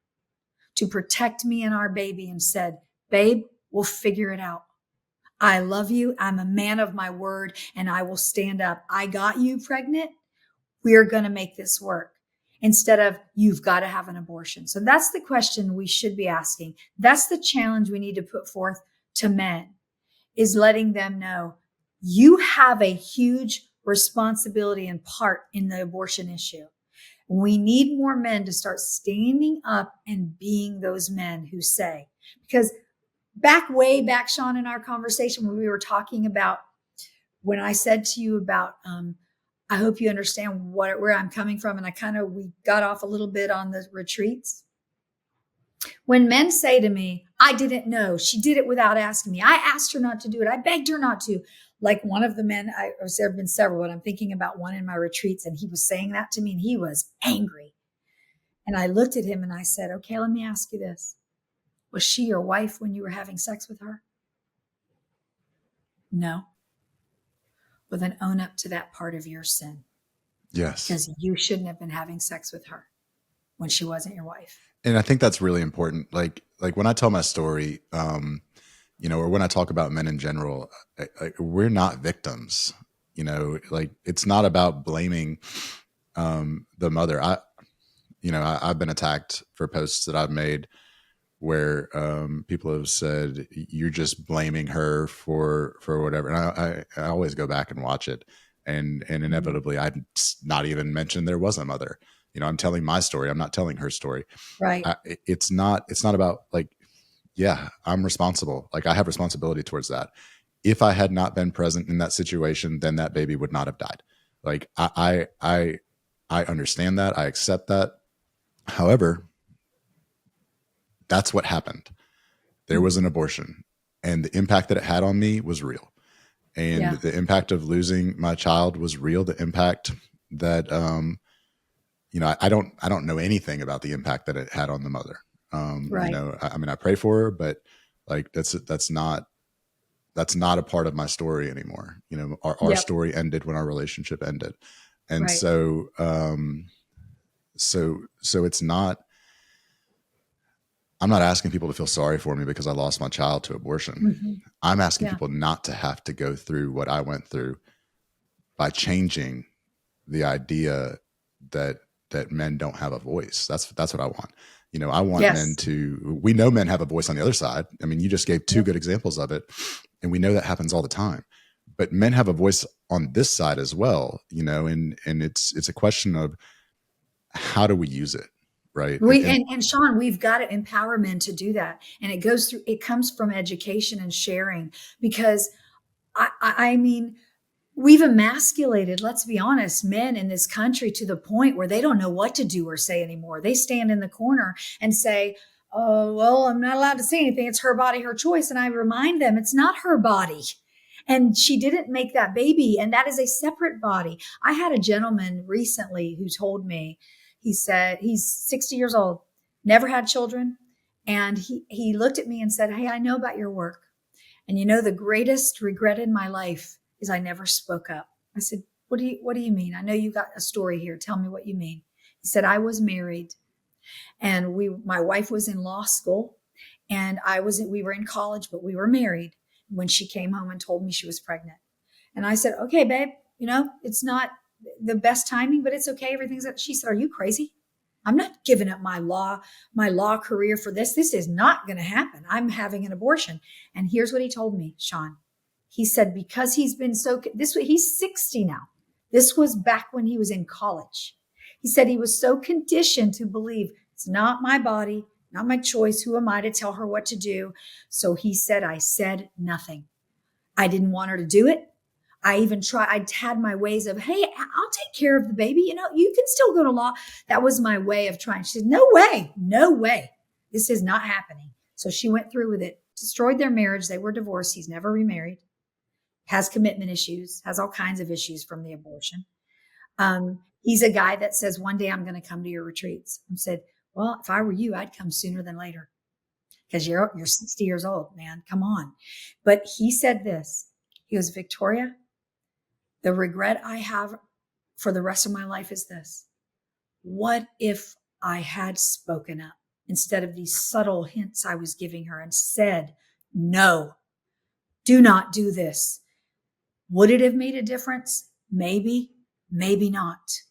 B: to protect me and our baby and said, babe, we'll figure it out. I love you. I'm a man of my word and I will stand up. I got you pregnant. We're going to make this work instead of you've got to have an abortion. So that's the question we should be asking. That's the challenge we need to put forth to men, is letting them know you have a huge responsibility and part in the abortion issue. We need more men to start standing up and being those men who say, because way back, Sean, in our conversation when we were talking about, when I said to you about, I hope you understand where I'm coming from. And we got off a little bit on the retreats. When men say to me, I didn't know, she did it without asking me. I asked her not to do it. I begged her not to. Like one of the men, there have been several, but I'm thinking about one in my retreats, and he was saying that to me and he was angry. And I looked at him and I said, okay, let me ask you this. Was she your wife when you were having sex with her? No. Well, then own up to that part of your sin.
A: Yes.
B: Because you shouldn't have been having sex with her when she wasn't your wife.
A: And I think that's really important. Like when I tell my story, or when I talk about men in general, we're not victims. It's not about blaming the mother. I've been attacked for posts that I've made where people have said you're just blaming her for whatever, and I always go back and watch it, and inevitably I'd not even mention there was a mother. I'm telling my story. I'm not telling her story.
B: Right.
A: It's not about yeah, I'm responsible. I have responsibility towards that. If I had not been present in that situation, then that baby would not have died. I understand that. I accept that. However, that's what happened. There was an abortion, and the impact that it had on me was real. And the impact of losing my child was real. The impact that, I don't know anything about the impact that it had on the mother.
B: Right.
A: I pray for her, but that's not a part of my story anymore. Our story ended when our relationship ended. And so it's not, I'm not asking people to feel sorry for me because I lost my child to abortion. Mm-hmm. I'm asking people not to have to go through what I went through by changing the idea that men don't have a voice. That's what I want. I want men to, we know men have a voice on the other side. I mean, you just gave two good examples of it, and we know that happens all the time. But men have a voice on this side as well, and it's a question of how do we use it? Right.
B: And Sean, we've got to empower men to do that. And it comes from education and sharing, because I mean, we've emasculated, let's be honest, men in this country to the point where they don't know what to do or say anymore. They stand in the corner and say, oh, well, I'm not allowed to say anything. It's her body, her choice. And I remind them it's not her body. And she didn't make that baby. And that is a separate body. I had a gentleman recently who told me, he said he's 60 years old, never had children. And he looked at me and said, hey, I know about your work. And the greatest regret in my life is I never spoke up. I said, what do you mean? I know you got a story here. Tell me what you mean. He said, I was married and my wife was in law school and we were in college, but we were married when she came home and told me she was pregnant. And I said, okay, babe, it's not the best timing, but it's okay. Everything's up. She said, are you crazy? I'm not giving up my law career for this. This is not going to happen. I'm having an abortion. And here's what he told me, Sean. He said, because he's been he's 60 now. This was back when he was in college. He said he was so conditioned to believe it's not my body, not my choice. Who am I to tell her what to do? So he said, I said nothing. I didn't want her to do it. I even I'd had my ways of, hey, I'll take care of the baby. You can still go to law. That was my way of trying. She said, no way. This is not happening. So she went through with it, destroyed their marriage. They were divorced. He's never remarried, has commitment issues, has all kinds of issues from the abortion. He's a guy that says, one day I'm going to come to your retreats. I said, well, if I were you, I'd come sooner than later because you're 60 years old, man. Come on. But he said this. He goes, Victoria, the regret I have for the rest of my life is this. What if I had spoken up instead of these subtle hints I was giving her and said, no, Do not do this. Would it have made a difference? Maybe, maybe not.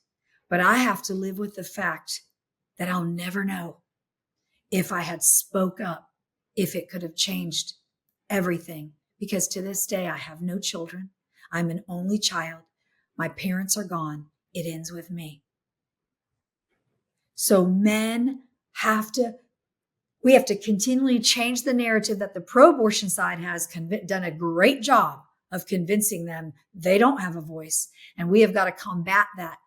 B: But I have to live with the fact that I'll never know if I had spoke up, if it could have changed everything. Because to this day, I have no children. I'm an only child. My parents are gone. It ends with me. So we have to continually change the narrative that the pro-abortion side has done a great job of convincing them they don't have a voice. And we have got to combat that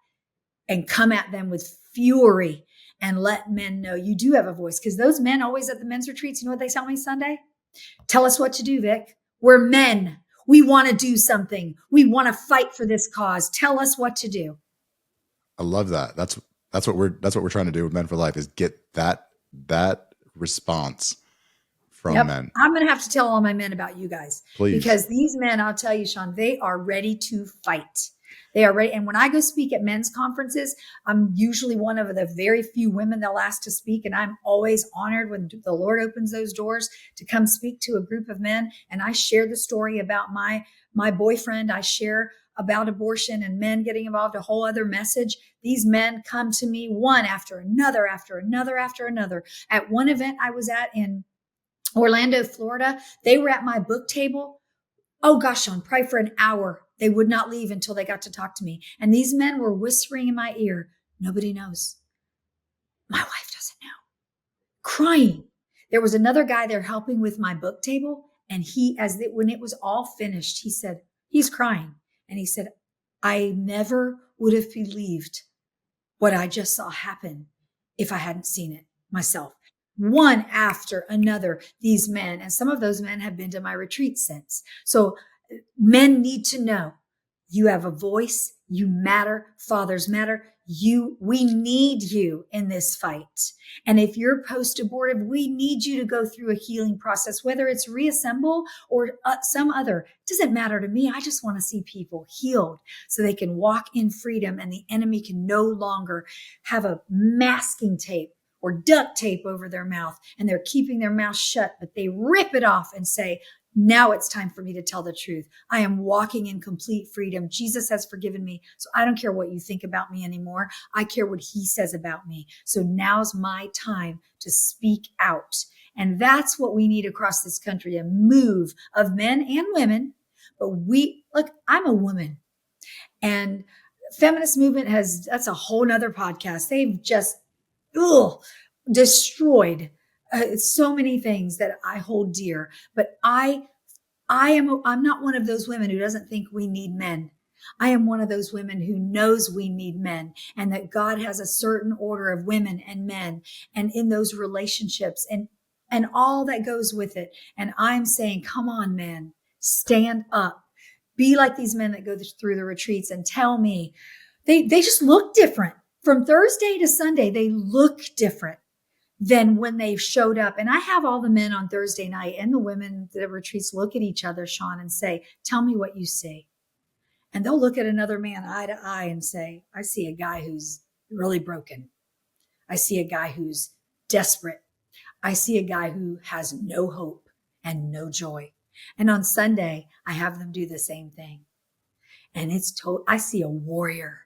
B: and come at them with fury and let men know you do have a voice. Because those men always at the men's retreats, you know what they tell me Sunday? Tell us what to do, Vic. We're men. We want to do something. We want to fight for this cause. Tell us what to do.
A: I love that. That's what we're trying to do with Men for Life, is get that response from men.
B: I'm going to have to tell all my men about you guys.
A: Please.
B: Because these men, I'll tell you, Sean, they are ready to fight. They are ready. And when I go speak at men's conferences, I'm usually one of the very few women they'll ask to speak. And I'm always honored when the Lord opens those doors to come speak to a group of men. And I share the story about my boyfriend. I share about abortion and men getting involved, a whole other message. These men come to me one after another, after another, after another. At one event I was at in Orlando, Florida, they were at my book table. Oh gosh, Sean, probably for an hour. They would not leave until they got to talk to me. And these men were whispering in my ear, nobody knows. My wife doesn't know. Crying. There was another guy there helping with my book table. And when it was all finished, he said, he's crying. And he said, I never would have believed what I just saw happen if I hadn't seen it myself. One after another, these men, and some of those men have been to my retreat since. So men need to know you have a voice, you matter, fathers matter. We need you in this fight. And if you're post-abortive, we need you to go through a healing process, whether it's Reassemble or some other. It doesn't matter to me. I just want to see people healed so they can walk in freedom and the enemy can no longer have a masking tape or duct tape over their mouth and they're keeping their mouth shut, but they rip it off and say, now it's time for me to tell the truth. I am walking in complete freedom. Jesus has forgiven me. So I don't care what you think about me anymore. I care what he says about me. So now's my time to speak out. And that's what we need across this country, a move of men and women. But look, I'm a woman and feminist movement that's a whole nother podcast. They've just destroyed so many things that I hold dear, but I'm not one of those women who doesn't think we need men. I am one of those women who knows we need men and that God has a certain order of women and men and in those relationships and all that goes with it. And I'm saying, come on, men, stand up, be like these men that go through the retreats and tell me they just look different from Thursday to Sunday. They look different than when they showed up. And I have all the men on Thursday night and the women at the retreats look at each other, Sean, and say, tell me what you see. And they'll look at another man eye to eye and say, I see a guy who's really broken. I see a guy who's desperate. I see a guy who has no hope and no joy. And on Sunday, I have them do the same thing. And I see a warrior.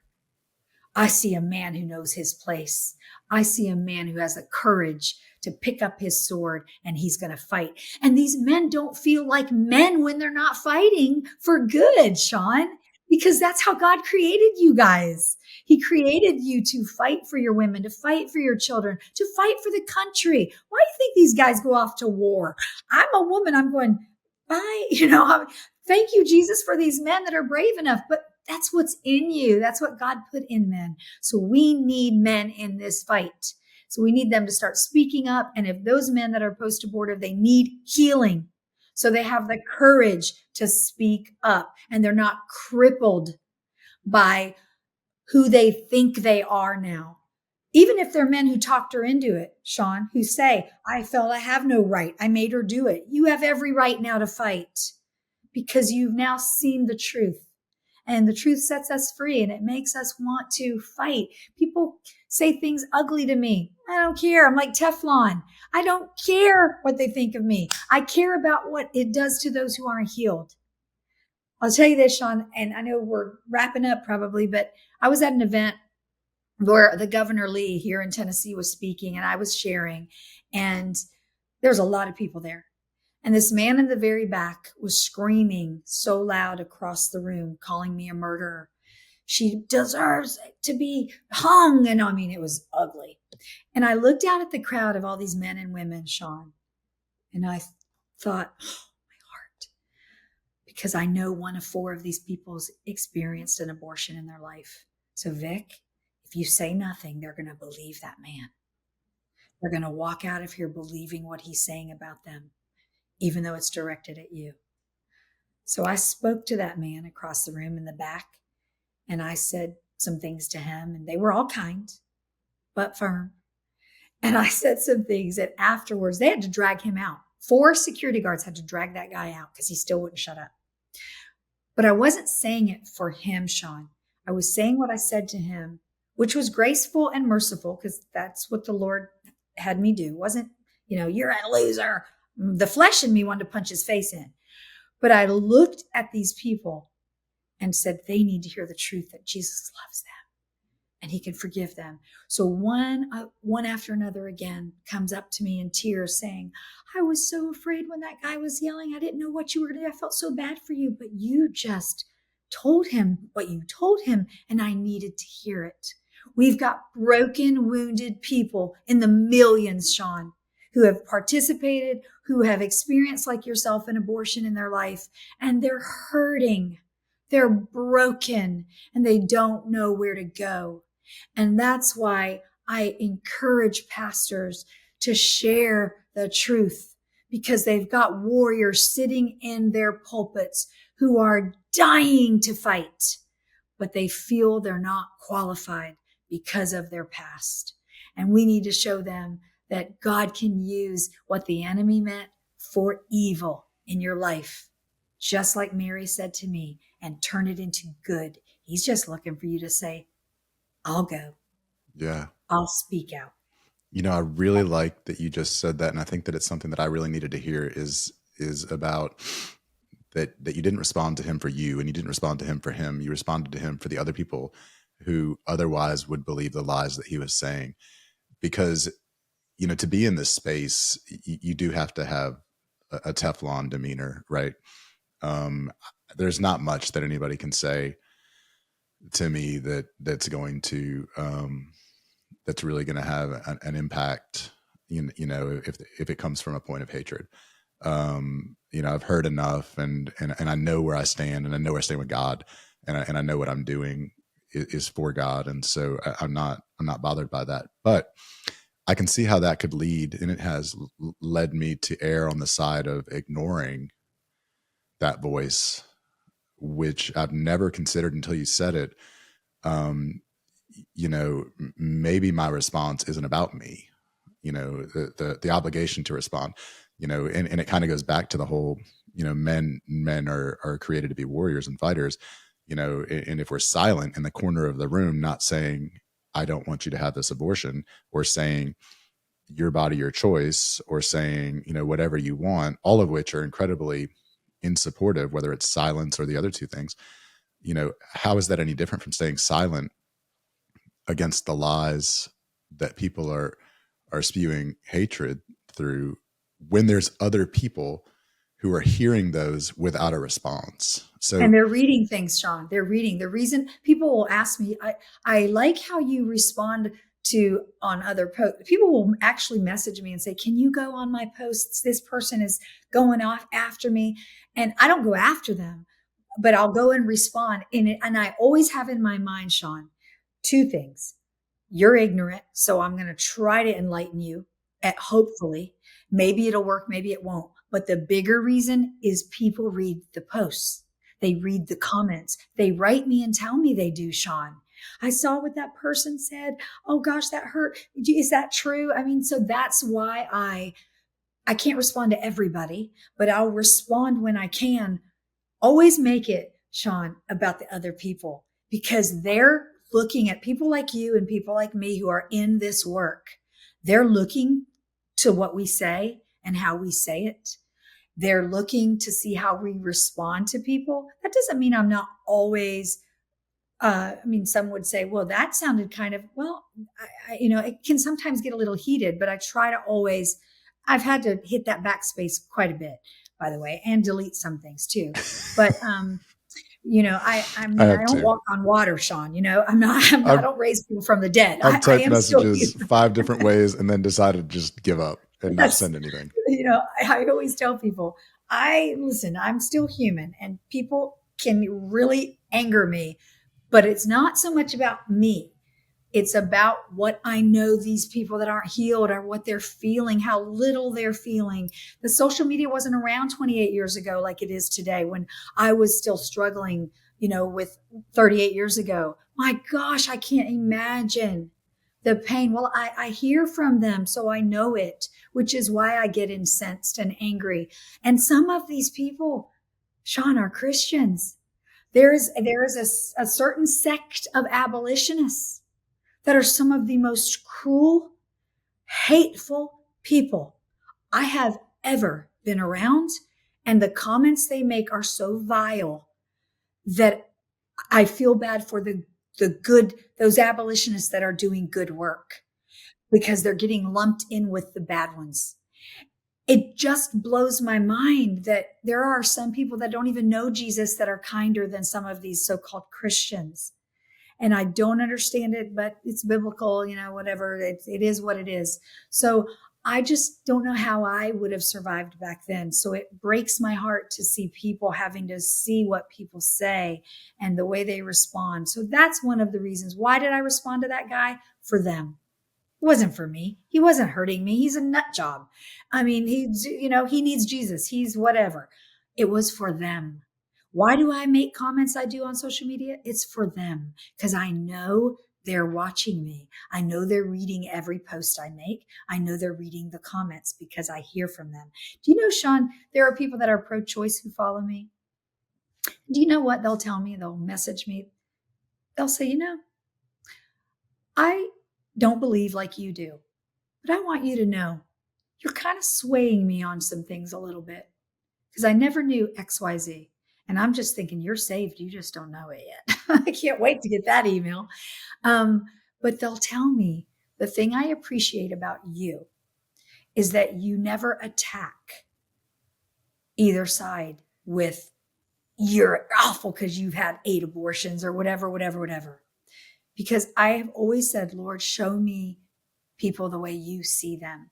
B: I see a man who knows his place. I see a man who has the courage to pick up his sword and he's going to fight. And these men don't feel like men when they're not fighting for good, Sean, because that's how God created you guys. He created you to fight for your women, to fight for your children, to fight for the country. Why do you think these guys go off to war? I'm a woman. I'm going, bye. Thank you, Jesus, for these men that are brave enough. But that's what's in you. That's what God put in men. So we need men in this fight. So we need them to start speaking up. And if those men that are post-abortive, they need healing. So they have the courage to speak up and they're not crippled by who they think they are now. Even if they're men who talked her into it, Sean, who say, I felt I have no right. I made her do it. You have every right now to fight because you've now seen the truth. and the truth sets us free, and it makes us want to fight. People say things ugly to me. I don't care. I'm like Teflon. I don't care what they think of me. I care about what it does to those who aren't healed. I'll tell you this, Sean, and I know we're wrapping up probably, but I was at an event where the Governor Lee here in Tennessee was speaking, and I was sharing, and there was a lot of people there. And this man in the very back was screaming so loud across the room, calling me a murderer. She deserves to be hung. And I mean, it was ugly. And I looked out at the crowd of all these men and women, Sean, and I thought, oh, my heart, because I know one of four of these people's experienced an abortion in their life. So Vic, if you say nothing, they're going to believe that man. They're going to walk out of here believing what he's saying about them, even though it's directed at you. So I spoke to that man across the room in the back, and I said some things to him, and they were all kind, but firm. And I said some things, and afterwards they had to drag him out. 4 security guards had to drag that guy out because he still wouldn't shut up. But I wasn't saying it for him, Sean. I was saying what I said to him, which was graceful and merciful, because that's what the Lord had me do. It wasn't, you're a loser. The flesh in me wanted to punch his face in. But I looked at these people and said, they need to hear the truth that Jesus loves them and he can forgive them. So one after another again comes up to me in tears saying, I was so afraid when that guy was yelling. I didn't know what you were going to do. I felt so bad for you, but you just told him what you told him, and I needed to hear it. We've got broken, wounded people in the millions, Sean, who have participated, who have experienced, like yourself, an abortion in their life, and they're hurting. They're broken, and they don't know where to go. And that's why I encourage pastors to share the truth, because they've got warriors sitting in their pulpits who are dying to fight, but they feel they're not qualified because of their past. And we need to show them that God can use what the enemy meant for evil in your life, just like Mary said to me, and turn it into good. He's just looking for you to say, I'll go.
A: Yeah.
B: I'll speak out.
A: I really like that you just said that. And I think that it's something that I really needed to hear is about that you didn't respond to him for you, and you didn't respond to him for him. You responded to him for the other people who otherwise would believe the lies that he was saying. Because, to be in this space, you do have to have a Teflon demeanor, right? There's not much that anybody can say to me that's going to, that's really going to have an impact, if it comes from a point of hatred. I've heard enough, and I know where I stand, and I know where I stand with God, and I know what I'm doing is for God. And so I'm not bothered by that, but I can see how that could lead, and it has led me to err on the side of ignoring that voice, which I've never considered until you said it. Maybe my response isn't about me, the obligation to respond, and it kind of goes back to the whole, men are created to be warriors and fighters, and if we're silent in the corner of the room, not saying, I don't want you to have this abortion, or saying your body, your choice, or saying, whatever you want, all of which are incredibly insupportive, whether it's silence or the other two things, how is that any different from staying silent against the lies that people are spewing hatred through, when there's other people who are hearing those without a response? So,
B: and they're reading things, Sean. They're reading. The reason people will ask me, I like how you respond to on other posts. People will actually message me and say, can you go on my posts? This person is going off after me. And I don't go after them, but I'll go and respond. And I always have in my mind, Sean, 2 things. You're ignorant, so I'm going to try to enlighten you. Hopefully, maybe it'll work, maybe it won't. But the bigger reason is people read the posts. They read the comments. They write me and tell me they do, Sean. I saw what that person said. Oh gosh, that hurt. Is that true? I mean, so that's why I can't respond to everybody, but I'll respond when I can. Always make it Sean, about the other people, because they're looking at people like you and people like me who are in this work. They're looking to what we say and how we say it. They're looking to see how we respond to people. That doesn't mean I'm not always, I mean, some would say, well, that sounded kind of, well, it can sometimes get a little heated, but I try to always, I've had to hit that backspace quite a bit, by the way, and delete some things too. But, I
A: I
B: mean, I
A: have
B: don't
A: two.
B: walk on water, Sean. I
A: I've
B: don't raise people from the dead.
A: I've
B: I
A: typed
B: am still
A: messages
B: human.
A: 5 different ways and then decided to just give up and not
B: That's,
A: send anything.
B: I always tell people, listen, I'm still human and people can really anger me, but it's not so much about me. It's about what I know these people that aren't healed are, what they're feeling, how little they're feeling. The social media wasn't around 28 years ago like it is today when I was still struggling, with 38 years ago. My gosh, I can't imagine the pain. Well, I hear from them, so I know it, which is why I get incensed and angry. And some of these people, Sean, are Christians. There is a certain sect of abolitionists that are some of the most cruel, hateful people I have ever been around. And the comments they make are so vile that I feel bad for those abolitionists that are doing good work because they're getting lumped in with the bad ones. It just blows my mind that there are some people that don't even know Jesus that are kinder than some of these so-called Christians. And I don't understand it, but it's biblical, whatever. It is what it is. So I just don't know how I would have survived back then. So it breaks my heart to see people having to see what people say and the way they respond. So that's one of the reasons. Why did I respond to that guy? For them. It wasn't for me. He wasn't hurting me. He's a nut job. I mean, he needs Jesus. He's whatever. It was for them. Why do I make comments I do on social media? It's for them because I know they're watching me. I know they're reading every post I make. I know they're reading the comments because I hear from them. Do you know, Sean, there are people that are pro-choice who follow me. Do you know what they'll tell me? They'll message me. They'll say, I don't believe like you do, but I want you to know you're kind of swaying me on some things a little bit because I never knew XYZ. And I'm just thinking you're saved. You just don't know it yet. I can't wait to get that email. But they'll tell me the thing I appreciate about you is that you never attack either side with you're awful because you've had 8 abortions or whatever. Because I have always said, Lord, show me people the way you see them.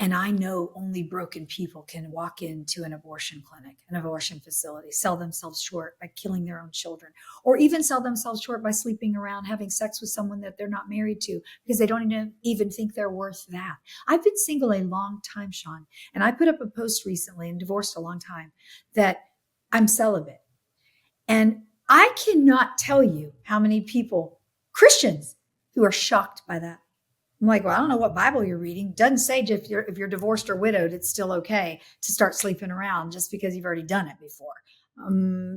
B: And I know only broken people can walk into an abortion clinic, an abortion facility, sell themselves short by killing their own children, or even sell themselves short by sleeping around, having sex with someone that they're not married to because they don't even think they're worth that. I've been single a long time, Sean, and I put up a post recently and divorced a long time that I'm celibate. And I cannot tell you how many people, Christians, who are shocked by that. I'm like, well, I don't know what Bible you're reading. Doesn't say if you're divorced or widowed, it's still okay to start sleeping around just because you've already done it before.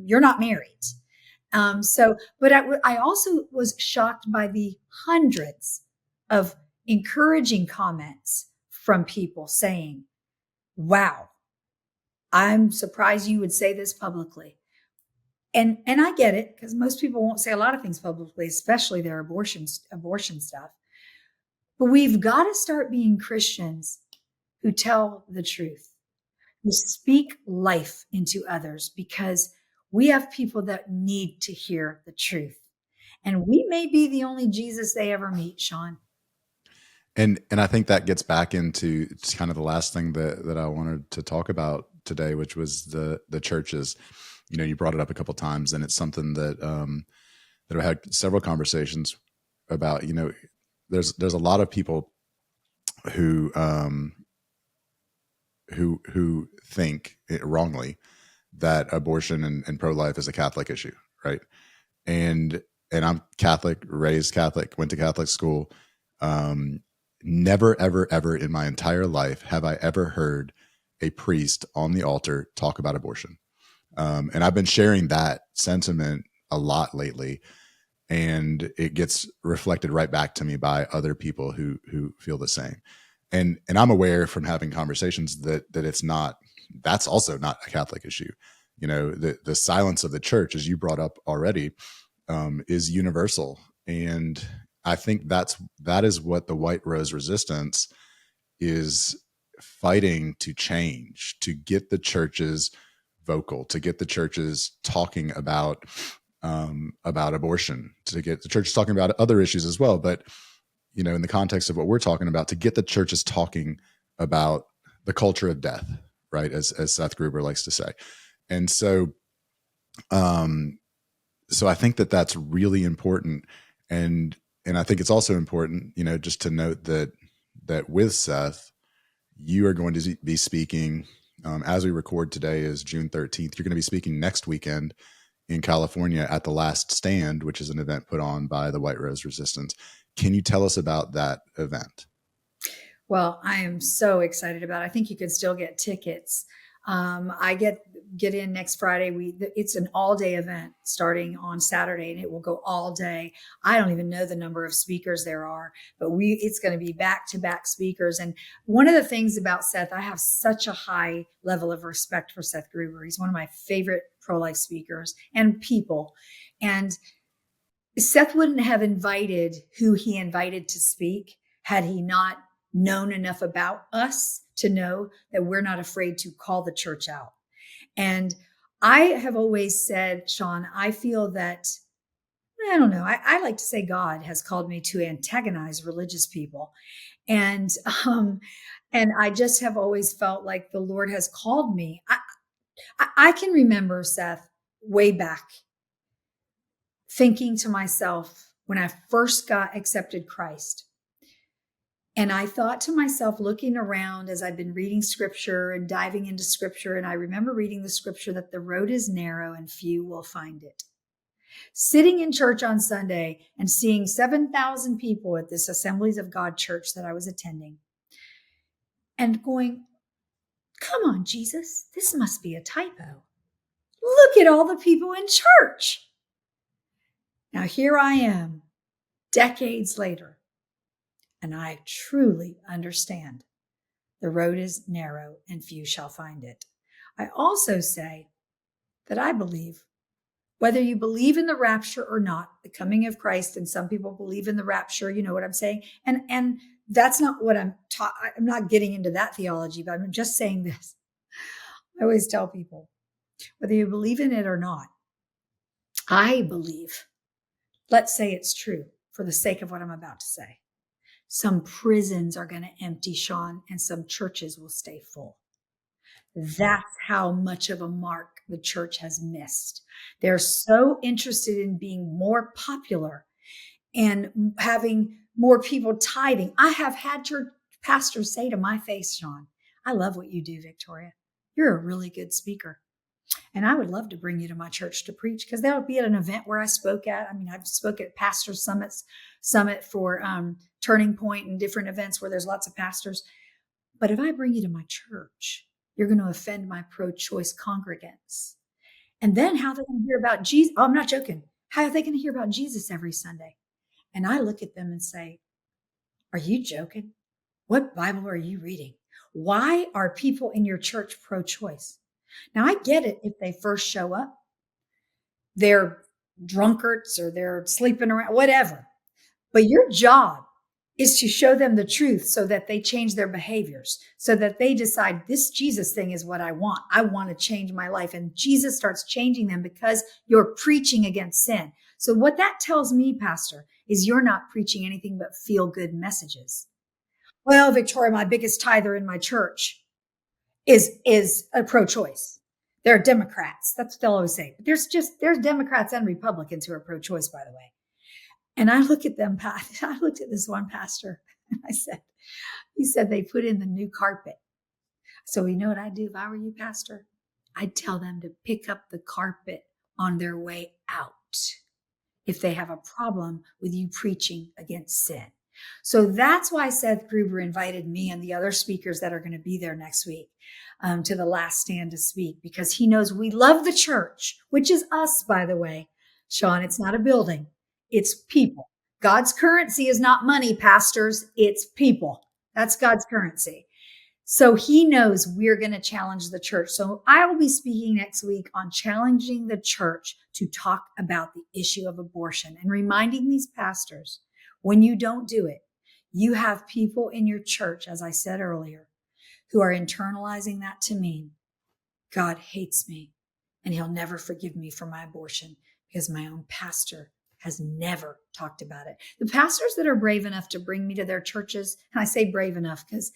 B: You're not married. But I also was shocked by the hundreds of encouraging comments from people saying, wow, I'm surprised you would say this publicly. And I get it because most people won't say a lot of things publicly, especially their abortion stuff. But we've got to start being Christians who tell the truth, who speak life into others, because we have people that need to hear the truth. And we may be the only Jesus they ever meet, Sean.
A: And I think that gets back into kind of the last thing that I wanted to talk about today, which was the churches. You brought it up a couple of times, and it's something that that I've had several conversations about. There's a lot of people who think wrongly that abortion and pro-life is a Catholic issue, right? And I'm Catholic, raised Catholic, went to Catholic school. Never, ever, ever in my entire life have I ever heard a priest on the altar talk about abortion. And I've been sharing that sentiment a lot lately, and it gets reflected right back to me by other people who feel the same. And I'm aware from having conversations that it's not, that's also not a Catholic issue. You know, the silence of the church, as you brought up already, is universal. And I think that is what the White Rose Resistance is fighting to change, to get the churches vocal, to get the churches talking about abortion, to get the churches talking about other issues as well. But you know, in the context of what we're talking about, to get the churches talking about the culture of death, right? As Seth Gruber likes to say. And um, so I think that that's really important. And I think it's also important, you know, just to note that with Seth, you are going to be speaking, as we record today is June 13th. You're going to be speaking next weekend in California at the Last Stand, which is an event put on by the White Rose Resistance. Can you tell us about that event?
B: Well, I am so excited about it. I think you can still get tickets. I get in next Friday. It's an all day event starting on Saturday, and it will go all day. I don't even know the number of speakers there are, but it's going to be back to back speakers. And one of the things about Seth, I have such a high level of respect for Seth Gruber. He's one of my favorite pro-life speakers and people. And Seth wouldn't have invited who he invited to speak had he not known enough about us to know that we're not afraid to call the church out. And I have always said, Sean, I feel that, I don't know, I like to say God has called me to antagonize religious people. And, um, and I just have always felt like the Lord has called me. I can remember, Seth, way back thinking to myself when I first got accepted Christ. And I thought to myself, looking around as I've been reading scripture and diving into scripture, and I remember reading the scripture that the road is narrow and few will find it. Sitting in church on Sunday and seeing 7,000 people at this Assemblies of God church that I was attending and going, come on, Jesus, this must be a typo. Look at all the people in church. Now here I am, decades later, and I truly understand the road is narrow and few shall find it. I also say that I believe, whether you believe in the rapture or not, the coming of Christ, and some people believe in the rapture, you know what I'm saying? And that's not what I'm not getting into that theology, but I'm just saying this. I always tell people, whether you believe in it or not, I believe, let's say it's true for the sake of what I'm about to say. Some prisons are going to empty, Sean, and some churches will stay full. That's how much of a mark the church has missed. They're so interested in being more popular and having more people tithing. I have had church pastors say to my face, Sean, I love what you do, Victoria. You're a really good speaker. And I would love to bring you to my church to preach, because that would be at an event where I spoke at. I mean, I've spoke at pastor summit for Turning Point and different events where there's lots of pastors. But if I bring you to my church, you're going to offend my pro-choice congregants. And then how are they going to hear about Jesus? Oh, I'm not joking. How are they going to hear about Jesus every Sunday? And I look at them and say, are you joking? What Bible are you reading? Why are people in your church pro-choice? Now, I get it if they first show up, they're drunkards or they're sleeping around, whatever. But your job is to show them the truth so that they change their behaviors, so that they decide this Jesus thing is what I want. I want to change my life. And Jesus starts changing them because you're preaching against sin. So what that tells me, Pastor, is you're not preaching anything but feel good messages. Well, Victoria, my biggest tither in my church is a pro-choice. They're Democrats. That's what they'll always say. But there's Democrats and Republicans who are pro-choice, by the way. And I look at them, I looked at this one pastor and he said they put in the new carpet. So you know what I'd do if I were you, Pastor? I'd tell them to pick up the carpet on their way out if they have a problem with you preaching against sin. So that's why Seth Gruber invited me and the other speakers that are going to be there next week to the last stand to speak, because he knows we love the church, which is us, by the way. Sean, it's not a building, it's people. God's currency is not money, pastors, it's people. That's God's currency. So he knows we're going to challenge the church. So I will be speaking next week on challenging the church to talk about the issue of abortion and reminding these pastors, when you don't do it, you have people in your church, as I said earlier, who are internalizing that to mean God hates me and he'll never forgive me for my abortion because my own pastor has never talked about it. The pastors that are brave enough to bring me to their churches, and I say brave enough because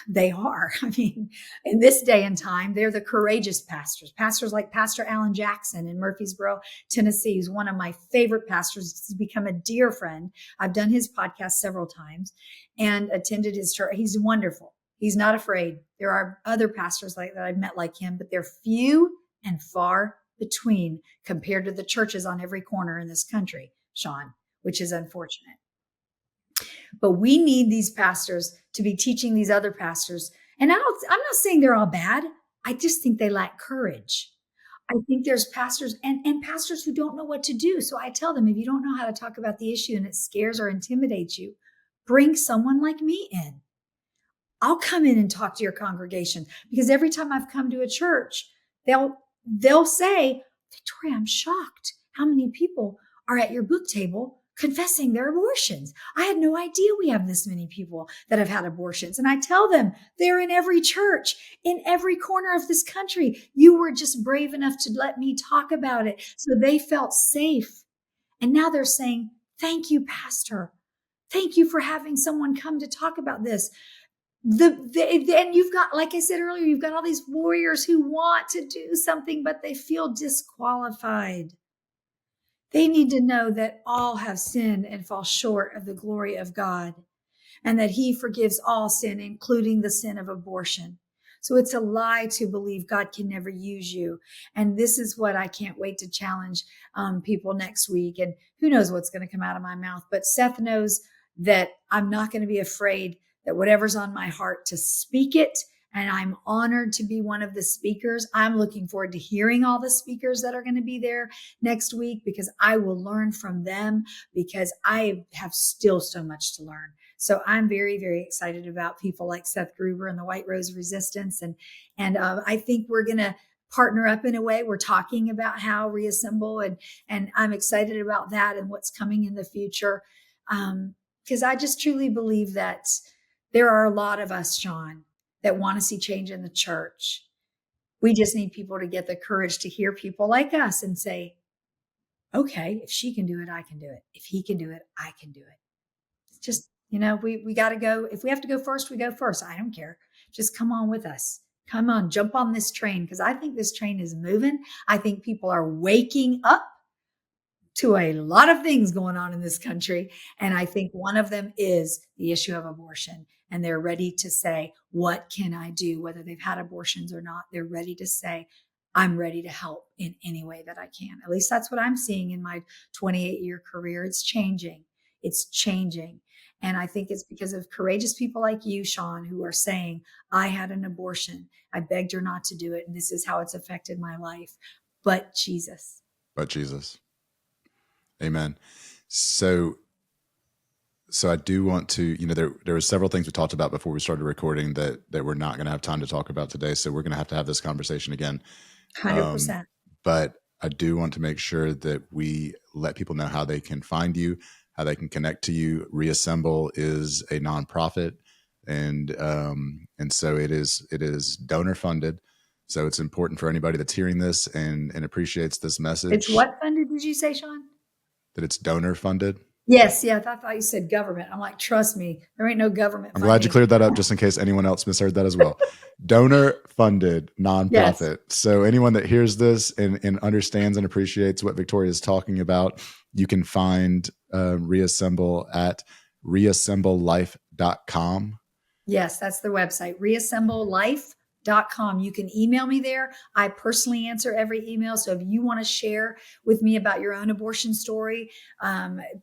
B: they are. I mean, in this day and time, they're the courageous pastors. Pastors like Pastor Alan Jackson in Murfreesboro, Tennessee. He's one of my favorite pastors. He's become a dear friend. I've done his podcast several times and attended his church. He's wonderful. He's not afraid. There are other pastors like that I've met like him, but they're few and far between compared to the churches on every corner in this country, Sean, which is unfortunate. But we need these pastors to be teaching these other pastors. And I'm not saying they're all bad. I just think they lack courage. I think there's pastors and pastors who don't know what to do. So I tell them, if you don't know how to talk about the issue and it scares or intimidates you, bring someone like me in. I'll come in and talk to your congregation, because every time I've come to a church, they'll say, Victoria, I'm shocked how many people are at your book table confessing their abortions. I had no idea we have this many people that have had abortions. And I tell them, they're in every church, in every corner of this country. You were just brave enough to let me talk about it. So they felt safe. And now they're saying, thank you, Pastor. Thank you for having someone come to talk about this. And you've got, like I said earlier, you've got all these warriors who want to do something, but they feel disqualified. They need to know that all have sinned and fall short of the glory of God, and that he forgives all sin, including the sin of abortion. So it's a lie to believe God can never use you. And this is what I can't wait to challenge people next week. And who knows what's going to come out of my mouth. But Seth knows that I'm not going to be afraid that whatever's on my heart to speak it. And I'm honored to be one of the speakers. I'm looking forward to hearing all the speakers that are going to be there next week, because I will learn from them, because I have still so much to learn. So I'm very, very excited about people like Seth Gruber and the White Rose Resistance. And I think we're going to partner up in a way. We're talking about how Reassemble, and I'm excited about that and what's coming in the future. Because I just truly believe that there are a lot of us, Sean, that want to see change in the church. We just need people to get the courage to hear people like us and say, okay, if she can do it, I can do it. If he can do it, I can do it. It's just, we got to go. If we have to go first, we go first. I don't care. Just come on with us. Come on, jump on this train, because I think this train is moving. I think people are waking up to a lot of things going on in this country. And I think one of them is the issue of abortion. And they're ready to say, what can I do? Whether they've had abortions or not, they're ready to say, I'm ready to help in any way that I can. At least that's what I'm seeing in my 28-year career. It's changing. It's changing. And I think it's because of courageous people like you, Sean, who are saying, I had an abortion. I begged her not to do it. And this is how it's affected my life. But Jesus.
A: Amen. So I do want to, there were several things we talked about before we started recording that we're not going to have time to talk about today. So we're going to have this conversation again.
B: 100%.
A: But I do want to make sure that we let people know how they can find you, how they can connect to you. Reassemble is a nonprofit, and so it is donor funded. So it's important for anybody that's hearing this and appreciates this message.
B: It's what funded, did you say, Sean?
A: That it's donor funded.
B: Yes. Yeah. I thought you said government. I'm like, trust me, there ain't no government.
A: I'm glad you cleared that up, just in case anyone else misheard that as well. Donor funded nonprofit. Yes. So anyone that hears this and understands and appreciates what Victoria is talking about, you can find Reassemble at reassemblelife.com.
B: Yes, that's the website, reassemblelife.com. unplanned.com. You can email me there. I personally answer every email. So if you want to share with me about your own abortion story,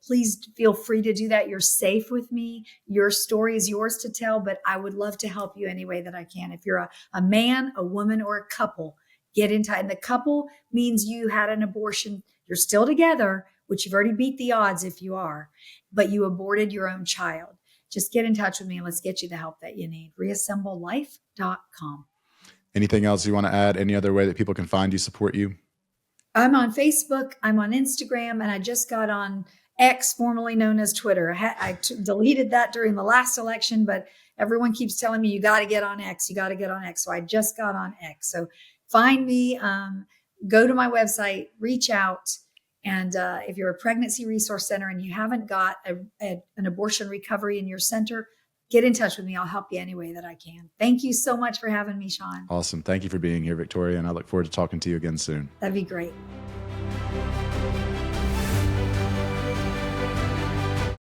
B: please feel free to do that. You're safe with me. Your story is yours to tell, but I would love to help you any way that I can. If you're a man, a woman, or a couple, get in touch. And the couple means you had an abortion. You're still together, which you've already beat the odds if you are, but you aborted your own child. Just get in touch with me and let's get you the help that you need. Reassemblelife.com.
A: Anything else you want to add? Any other way that people can find you, support you?
B: I'm on Facebook. I'm on Instagram. And I just got on X, formerly known as Twitter. I deleted that during the last election, but everyone keeps telling me, you got to get on X. You got to get on X. So I just got on X. So find me, go to my website, reach out. And if you're a pregnancy resource center and you haven't got an abortion recovery in your center, get in touch with me. I'll help you any way that I can. Thank you so much for having me, Sean.
A: Awesome. Thank you for being here, Victoria. And I look forward to talking to you again soon.
B: That'd be great.